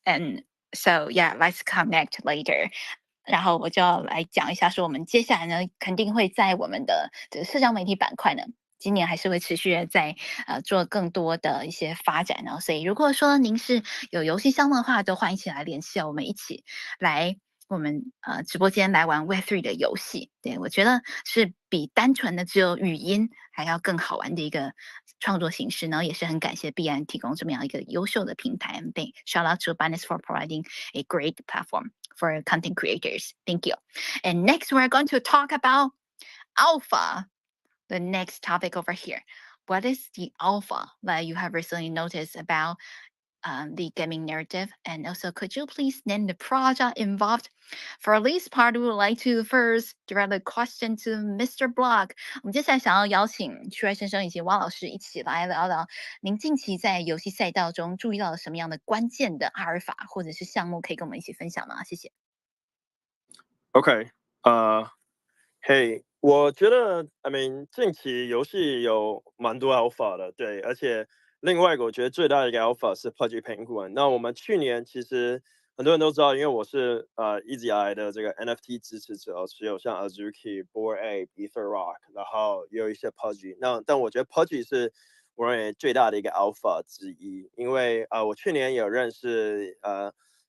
And so let's connect later. 然后我就要来讲一下，说我们接下来呢，肯定会在我们的这个社交媒体板块呢，今年还是会持续的在做更多的一些发展。然后，所以如果说您是有游戏项目的话，都欢迎一起来联系我们一起来我们直播间来玩 Web3 的游戏。对，我觉得是比单纯的只有语音还要更好玩的一个创作形式呢，也是很感谢币安提供这么样一个优秀的平台。Big shout out to Binance for providing a great platform for content creators. Thank you. And next, we're going to talk about Alpha. the next topic over here. What is the alpha that you have recently noticed about the gaming narrative? And also, could you please name the project involved? For this part, we would like to first direct the question to Mr. Block. 我们接下来想要邀请区外先生以及汪老师一起来聊聊，您近期在游戏赛道中注意到了什么样的关键的阿尔法或者是项目，可以跟我们一起分享吗？谢谢。OK，嘿，我觉得，I mean，近期游戏有蛮多 alpha 的，对，而且另外一个我觉得最大的一个 alpha 是 Pudgy Penguin。那我们去年其实很多人都知道，因为我是一直以来的这个 NFT 支持者，持有像 Azuki、Bored Ape、Ether Rock，然后也有一些 Pudgy。但我觉得 Pudgy 是我认为最大的一个 alpha 之一，因为我去年有认识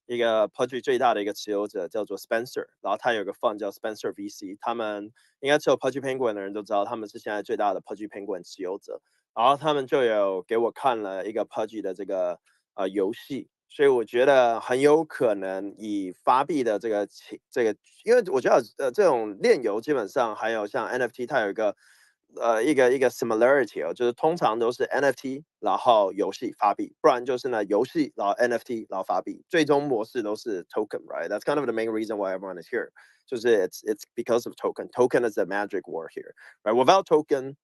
一个 Pudgy 最大的一个持有者叫做 Spencer， 然后他有个 fund 叫 Spencer VC， 他们应该持有 Pudgy Penguin 的人都知道，他们是现在最大的 Pudgy Penguin 持有者。然后他们就有给我看了一个 Pudgy 的这个游戏，所以我觉得很有可能以发币的这个，因为我觉得这种链游基本上还有像 NFT， 它有一个一个 similarity 哦，就是通常都是 NFT 然后游戏发币，不然就是呢游戏然后 NFT 然后发币，最终模式都是 token，right？That's kind of the main reason why everyone is here. 就是 it's because of token. Token is the magic word here, right? Without token,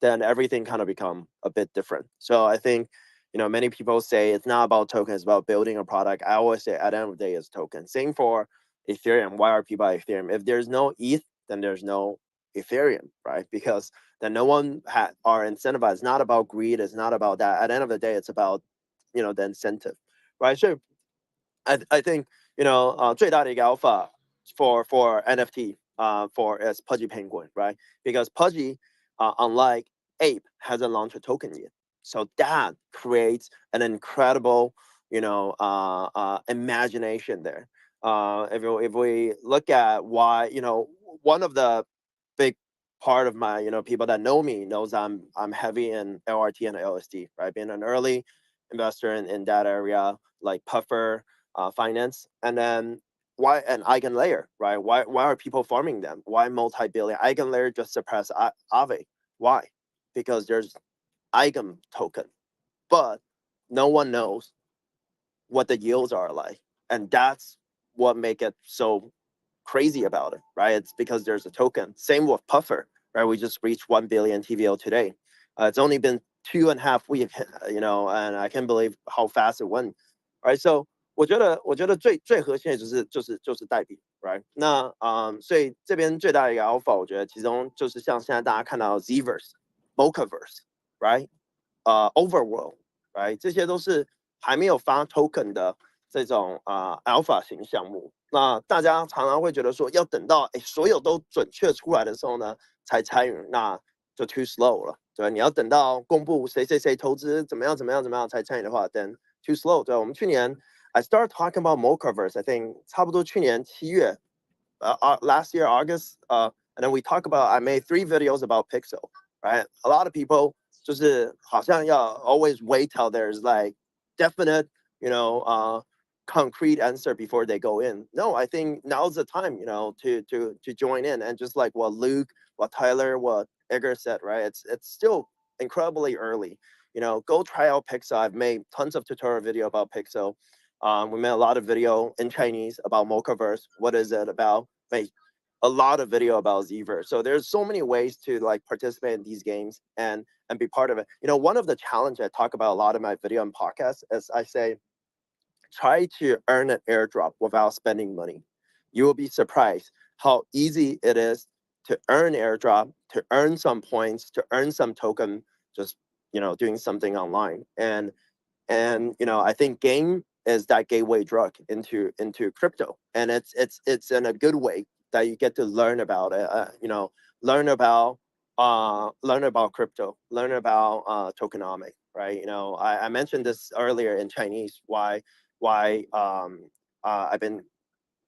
then everything kind of become a bit different. So I think, many people say it's not about token, it's about building a product. I always say at the end of the day, it's token. Same for Ethereum. Why are people at Ethereum? If there's no ETH, then there's no Ethereum, right? Because then no one are incentivized. It's not about greed. It's not about that. At the end of the day, it's about, the incentive, right? So I think, 最大的一个 alpha for NFT for is Pudgy Penguin, right? Because Pudgy, unlike Ape, hasn't launched a token yet. So that creates an incredible, imagination there. If we look at why, one of the big part of my, people that know me knows I'm heavy in LRT and LSD, right? Being an early investor in that area, like Puffer, finance, and then why an eigenlayer, right? Why are people farming them? Why multi-billion eigenlayer just suppress Aave? Why? Because there's eigen token, but no one knows what the yields are like, and that's what make it so crazy about it, right? It's because there's a token. Same with Puffer, right? We just reached 1 billion TVL today. It's only been 2.5 weeks, and I can't believe how fast it went, right? So 我觉得最核心的就是代币 ，right？ 那所以这边最大的一个 alpha， 我觉得其中就是像现在大家看到 Zverse、Mocaverse，right？ Overworld，right？ 这些都是还没有发 token 的这种alpha 型项目。那大家常常会觉得说，要等到所有都准确出来的时候呢，才参与，那就 too slow 了。对，你要等到公布谁投资怎么样才参与的话 ，then too slow。对，我们去年 I started talking about Mocaverse, I think 差不多去年7月，last year August, and then we talk about I made 3 videos about Pixel, right? A lot of people 就是好像要 always wait till there's like definite, concrete answer before they go in. No, I think now's the time, to join in, and just like what Luke, what Tyler, what Edgar said, right? It's still incredibly early. Go try out Pixel. I've made tons of tutorial video about Pixel. We made a lot of video in Chinese about Mocaverse. What is it about? Made a lot of video about Zverse. So there's so many ways to like participate in these games and be part of it. One of the challenges I talk about a lot in my video and podcast is I say, try to earn an airdrop without spending money. You will be surprised how easy it is to earn airdrop, to earn some points, to earn some token, just doing something online. And I think game is that gateway drug into crypto, and it's in a good way that you get to learn about it. Learn about crypto, learn about tokenomics, right? I mentioned this earlier in Chinese. Why I've been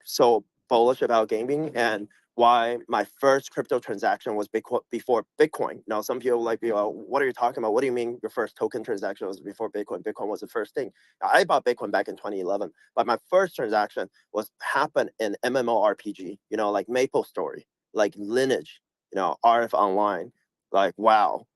so bullish about gaming, and why my first crypto transaction was before Bitcoin. Now, some people like, what are you talking about? What do you mean your first token transaction was before Bitcoin? Bitcoin was the first thing. I bought Bitcoin back in 2011, but my first transaction happened in MMORPG, like MapleStory, like Lineage, RF Online. like WoW,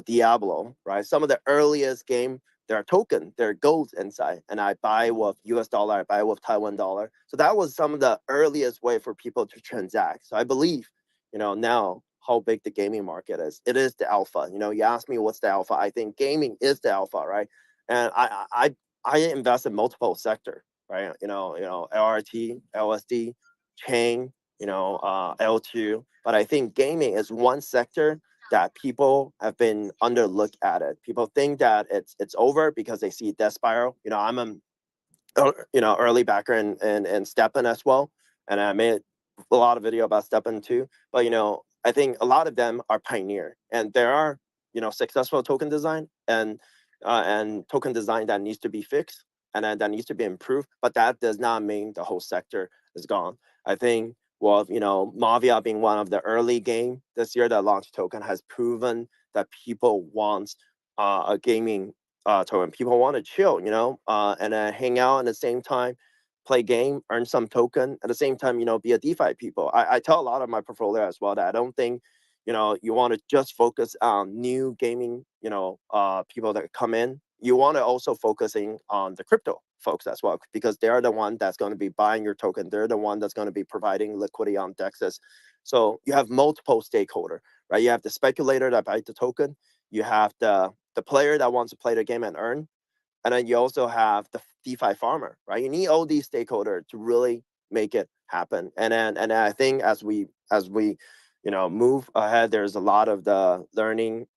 Diablo, right? Some of the earliest game, there are token, there are golds inside, and I buy with US dollar, I buy with Taiwan dollar. So that was some of the earliest way for people to transact. So I believe, now how big the gaming market is. It is the alpha. You ask me what's the alpha. I think gaming is the alpha, right? And I invest in multiple sector, right? LRT, LSD, chain, L2. But I think gaming is one sector that people have been underlooked at it. People think that it's over because they see death spiral. I'm a early backer in Steppen as well, and I made a lot of video about Steppen too. But I think a lot of them are pioneer, and there are successful token design and token design that needs to be fixed and that needs to be improved. But that does not mean the whole sector is gone. I think Mavia being one of the early game this year that launched token has proven that people want a gaming token. People want to chill, and hang out at the same time, play game, earn some token at the same time, be a DeFi people. I tell a lot of my portfolio as well that I don't think, you want to just focus on new gaming, people that come in. You want to also focusing on the crypto folks as well, because they are the one that's going to be buying your token. They're the one that's going to be providing liquidity on DEXs. So you have multiple stakeholder, right? You have the speculator that buys the token. You have the player that wants to play the game and earn. And then you also have the DeFi farmer, right? You need all these stakeholders to really make it happen. And I think as we move ahead, there's a lot of the learning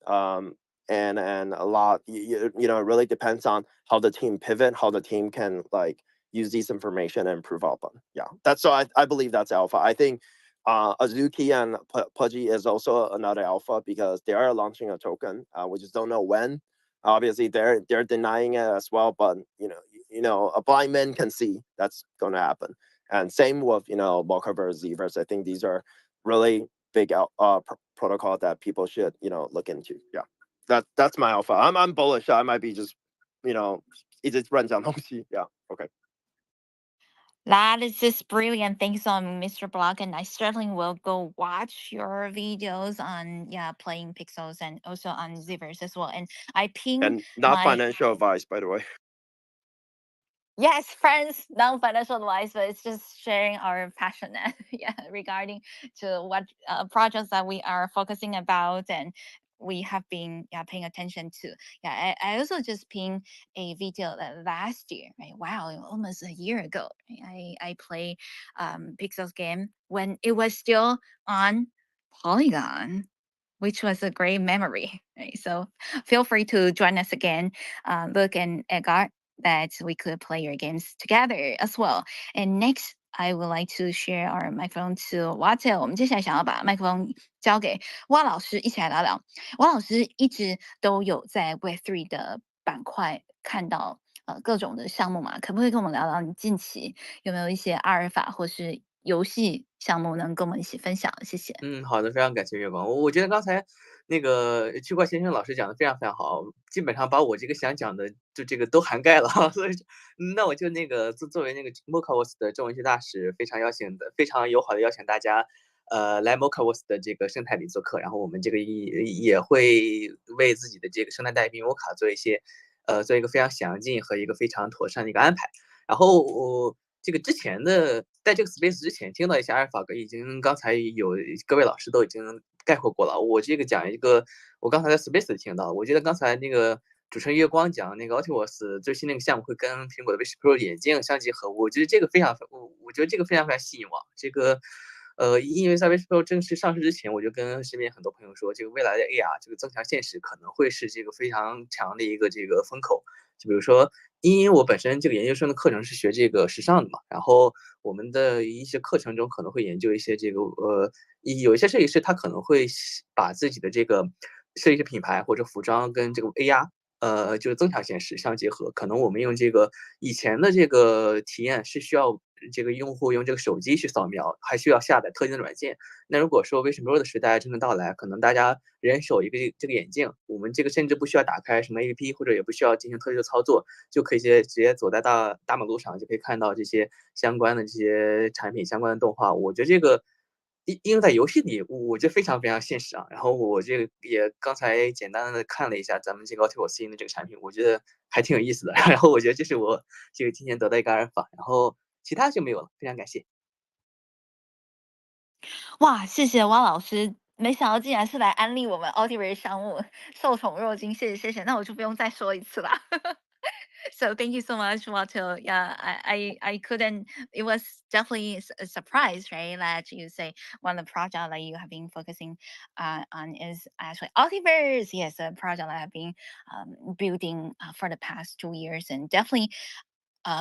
and a lot, it really depends on how the team pivot, how the team can like use this information and improve upon. Yeah, I believe that's alpha. I think Azuki and Pudgy is also another alpha because they are launching a token. We just don't know when. Obviously, they're denying it as well, but a blind man can see that's going to happen. And same with Mocaverse, Zverse. I think these are really big protocol that people should look into. Yeah, that's my alpha. I'm bullish. I might be just一直乱讲东西. Yeah. Okay. That is just brilliant. Thanks so Mr. Block. And I certainly will go watch your videos on playing Pixels and also on Zivers as well. And I ping And not my financial advice, by the way. Yes, friends, non-financial advice, but it's just sharing our passion regarding to what projects that we are focusing about and we have been paying attention to. I also just pinged a video that last year, right? Wow, almost a year ago, right? I play Pixels game when it was still on Polygon, which was a great memory, right? So feel free to join us again, Luke and Edgar, that we could play your games together as well. And next, I would like to share our microphone to Watel. 我们接下来想要把麦克风交给蛙老师，一起来聊聊。蛙老师一直都有在 Web3 的板块看到各种的项目嘛，可不可以跟我们聊聊你近期有没有一些阿尔法或是游戏项目能跟我们一起分享？谢谢。好的，非常感谢月光。我觉得刚才那个区块先生老师讲的非常非常好，基本上把我这个想讲的就这个都涵盖了。所以那我就那个作为那个 Mocaverse 的中文系大使，非常友好的邀请大家，来 Mocaverse 的这个生态里做客。然后我们这个也会为自己的这个生态代币 Moca 做一个非常详尽和一个非常妥善的一个安排。然后这个之前的在这个 space 之前听到一些阿尔法哥已经刚才有各位老师都已经概括过了。我这个讲一个我刚才在 space 里听到，我记得刚才那个主持人月光讲那个 Ultiverse 最新那个项目会跟苹果的 Vision Pro 眼镜相结合，我觉得这个非常非常吸引我。这个因为在 Vision Pro 正式上市之前，我就跟身边很多朋友说，这个未来的 AR 这个增强现实可能会是这个非常强的一个这个风口。就比如说，因为我本身这个研究生的课程是学这个时尚的嘛，然后我们的一些课程中可能会研究一些这个有一些设计师他可能会把自己的这个设计师品牌或者服装跟这个 AR 就是增强现实相结合。可能我们用这个以前的这个体验是需要这个用户用这个手机去扫描，还需要下载特定的软件。那如果说 Vision Pro 的时代真正到来，可能大家人手一个这个眼镜，我们这个甚至不需要打开什么 APP， 或者也不需要进行特殊的操作，就可以直接走在大马路上就可以看到这些相关的这些产品相关的动画。我觉得这个应用在游戏里，我觉得非常非常现实啊。然后我这个也刚才简单的看了一下咱们这个 Ultiverse 的这个产品，我觉得还挺有意思的。然后我觉得这是我这个今年得到一个阿尔法，然后其他就没有了，非常感谢。哇，谢谢汪老师，没想到竟然是来安利我们 Ultiverse 项目，受宠若惊，谢谢谢谢，那我就不用再说一次啦。So thank you so much, Walter. Yeah, I couldn't. It was definitely a surprise, right? That you say one of the project that you have been focusing on is actually Ultiverse. Yes, a project that I've been building for the past 2 years, and definitely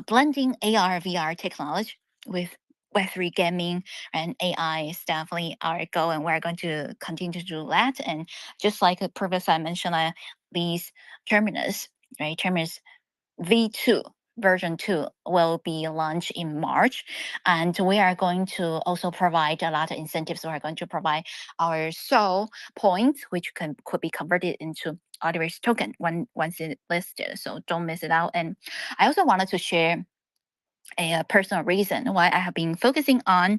blending AR VR technology with Web3 gaming and AI is definitely our goal, and we're going to continue to do that. And just like previously I mentioned, these terminus, right? Terminus V2 version 2 will be launched in March, and we are going to also provide a lot of incentives. We are going to provide our soul points, which could be converted into Ultiverse token once it's listed. So don't miss it out. And I also wanted to share a personal reason why I have been focusing on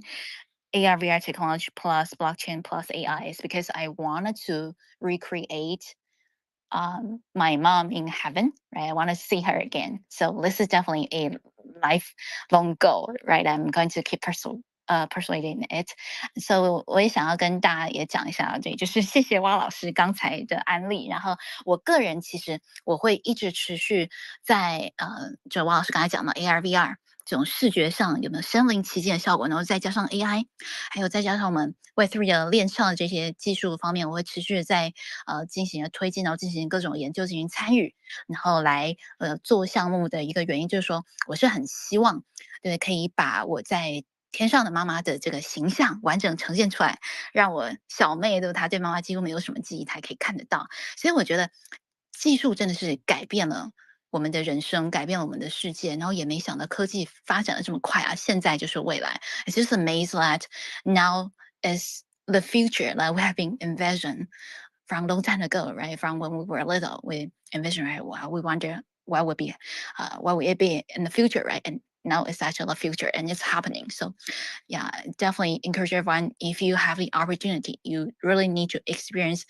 AR VR technology plus blockchain plus AI is because I wanted to recreate my mom in heaven, right? I want to see her again. So this is definitely a lifelong goal, right? I'm going to keep persuading it. So 我也想要跟大家也讲一下，对，就是谢谢汪老师刚才的安利。然后我个人其实我会一直持续在就汪老师刚才讲的 AR VR。这种视觉上有没有身临其境的效果，然后再加上 AI，还有再加上我们 Web3 的链上的这些技术方面，我会持续的在进行推进，然后进行各种研究，进行参与，然后来做项目的一个原因就是说，我是很希望对可以把我在天上的妈妈的这个形象完整呈现出来，让我小妹对她对妈妈几乎没有什么记忆，她可以看得到。所以我觉得技术真的是改变了我们的人生，改变了我们的世界，然后也没想到科技发展的这么快啊！现在就是未来。It's just amazed that now is the future that we have been envisioned from a long time ago, right? From when we were little, we envisioned, right? Wow, we wonder what would it be in the future, right? And now it's actually the future, and it's happening. So, yeah, definitely encourage everyone. If you have the opportunity, you really need to experience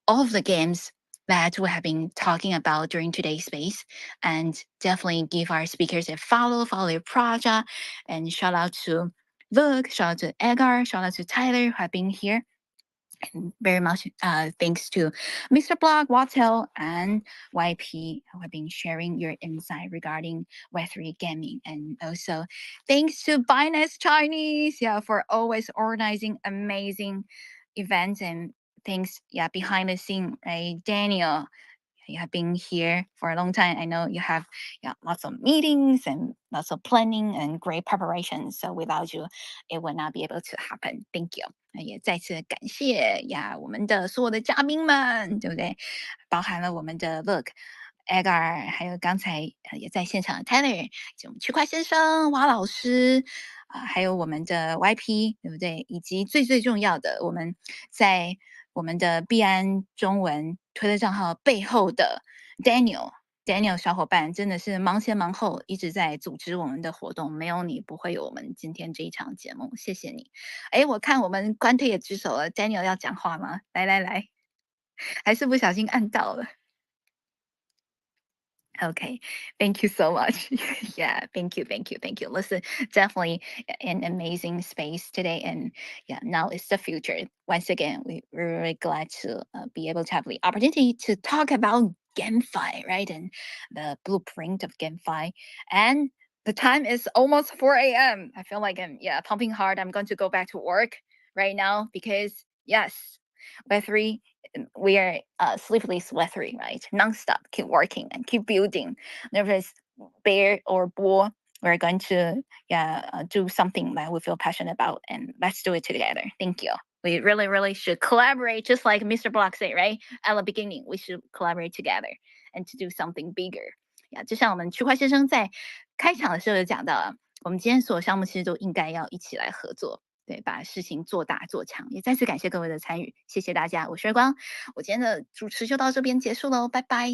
all of the games that we have been talking about during today's space, and definitely give our speakers a follow their project, and shout out to Luke, shout out to Edgar, shout out to Tyler who have been here. And very much thanks to Mr. Block, Wattel, and YP who have been sharing your insight regarding Web3 gaming. And also thanks to Binance Chinese, yeah, for always organizing amazing events, and thanks, yeah, behind the scene, right? Daniel, you have been here for a long time. I know you have lots of meetings and lots of planning and great preparation. So without you, it would not be able to happen. Thank you. 也再次感谢呀，我们的所有的嘉宾们，对不对？包含了我们的 Look、Edgar，还有刚才也在现场的 Tyler，就我们区块先生、蛙老师还有我们的 YP，对不对？以及最重要的，我们在我们的币安中文推特账号背后的 Daniel 小伙伴，真的是忙前忙后，一直在组织我们的活动，没有你不会有我们今天这一场节目，谢谢你。哎，我看我们官推也举手了 ，Daniel 要讲话吗？来，还是不小心按到了。Okay, thank you so much. Yeah, thank you. This is definitely an amazing space today, and yeah, now it's the future. Once again, we're really glad to be able to have the opportunity to talk about GameFi, right, and the blueprint of GameFi. And the time is almost 4 a.m. I feel like I'm pumping hard. I'm going to go back to work right now because yes, Web3, we are sleepless Web3, right? Nonstop, keep working and keep building. Never is bear or bull. We're going to do something that we feel passionate about, and let's do it together. Thank you. We really should collaborate, just like Mr. Block said, right? At the beginning, we should collaborate together and to do something bigger. 就像我们区块先生在开场的时候有讲到，我们今天所有项目其实都应该要一起来合作。对，把事情做大做强，也再次感谢各位的参与，谢谢大家，我是月光，我今天的主持就到这边结束喽，拜拜。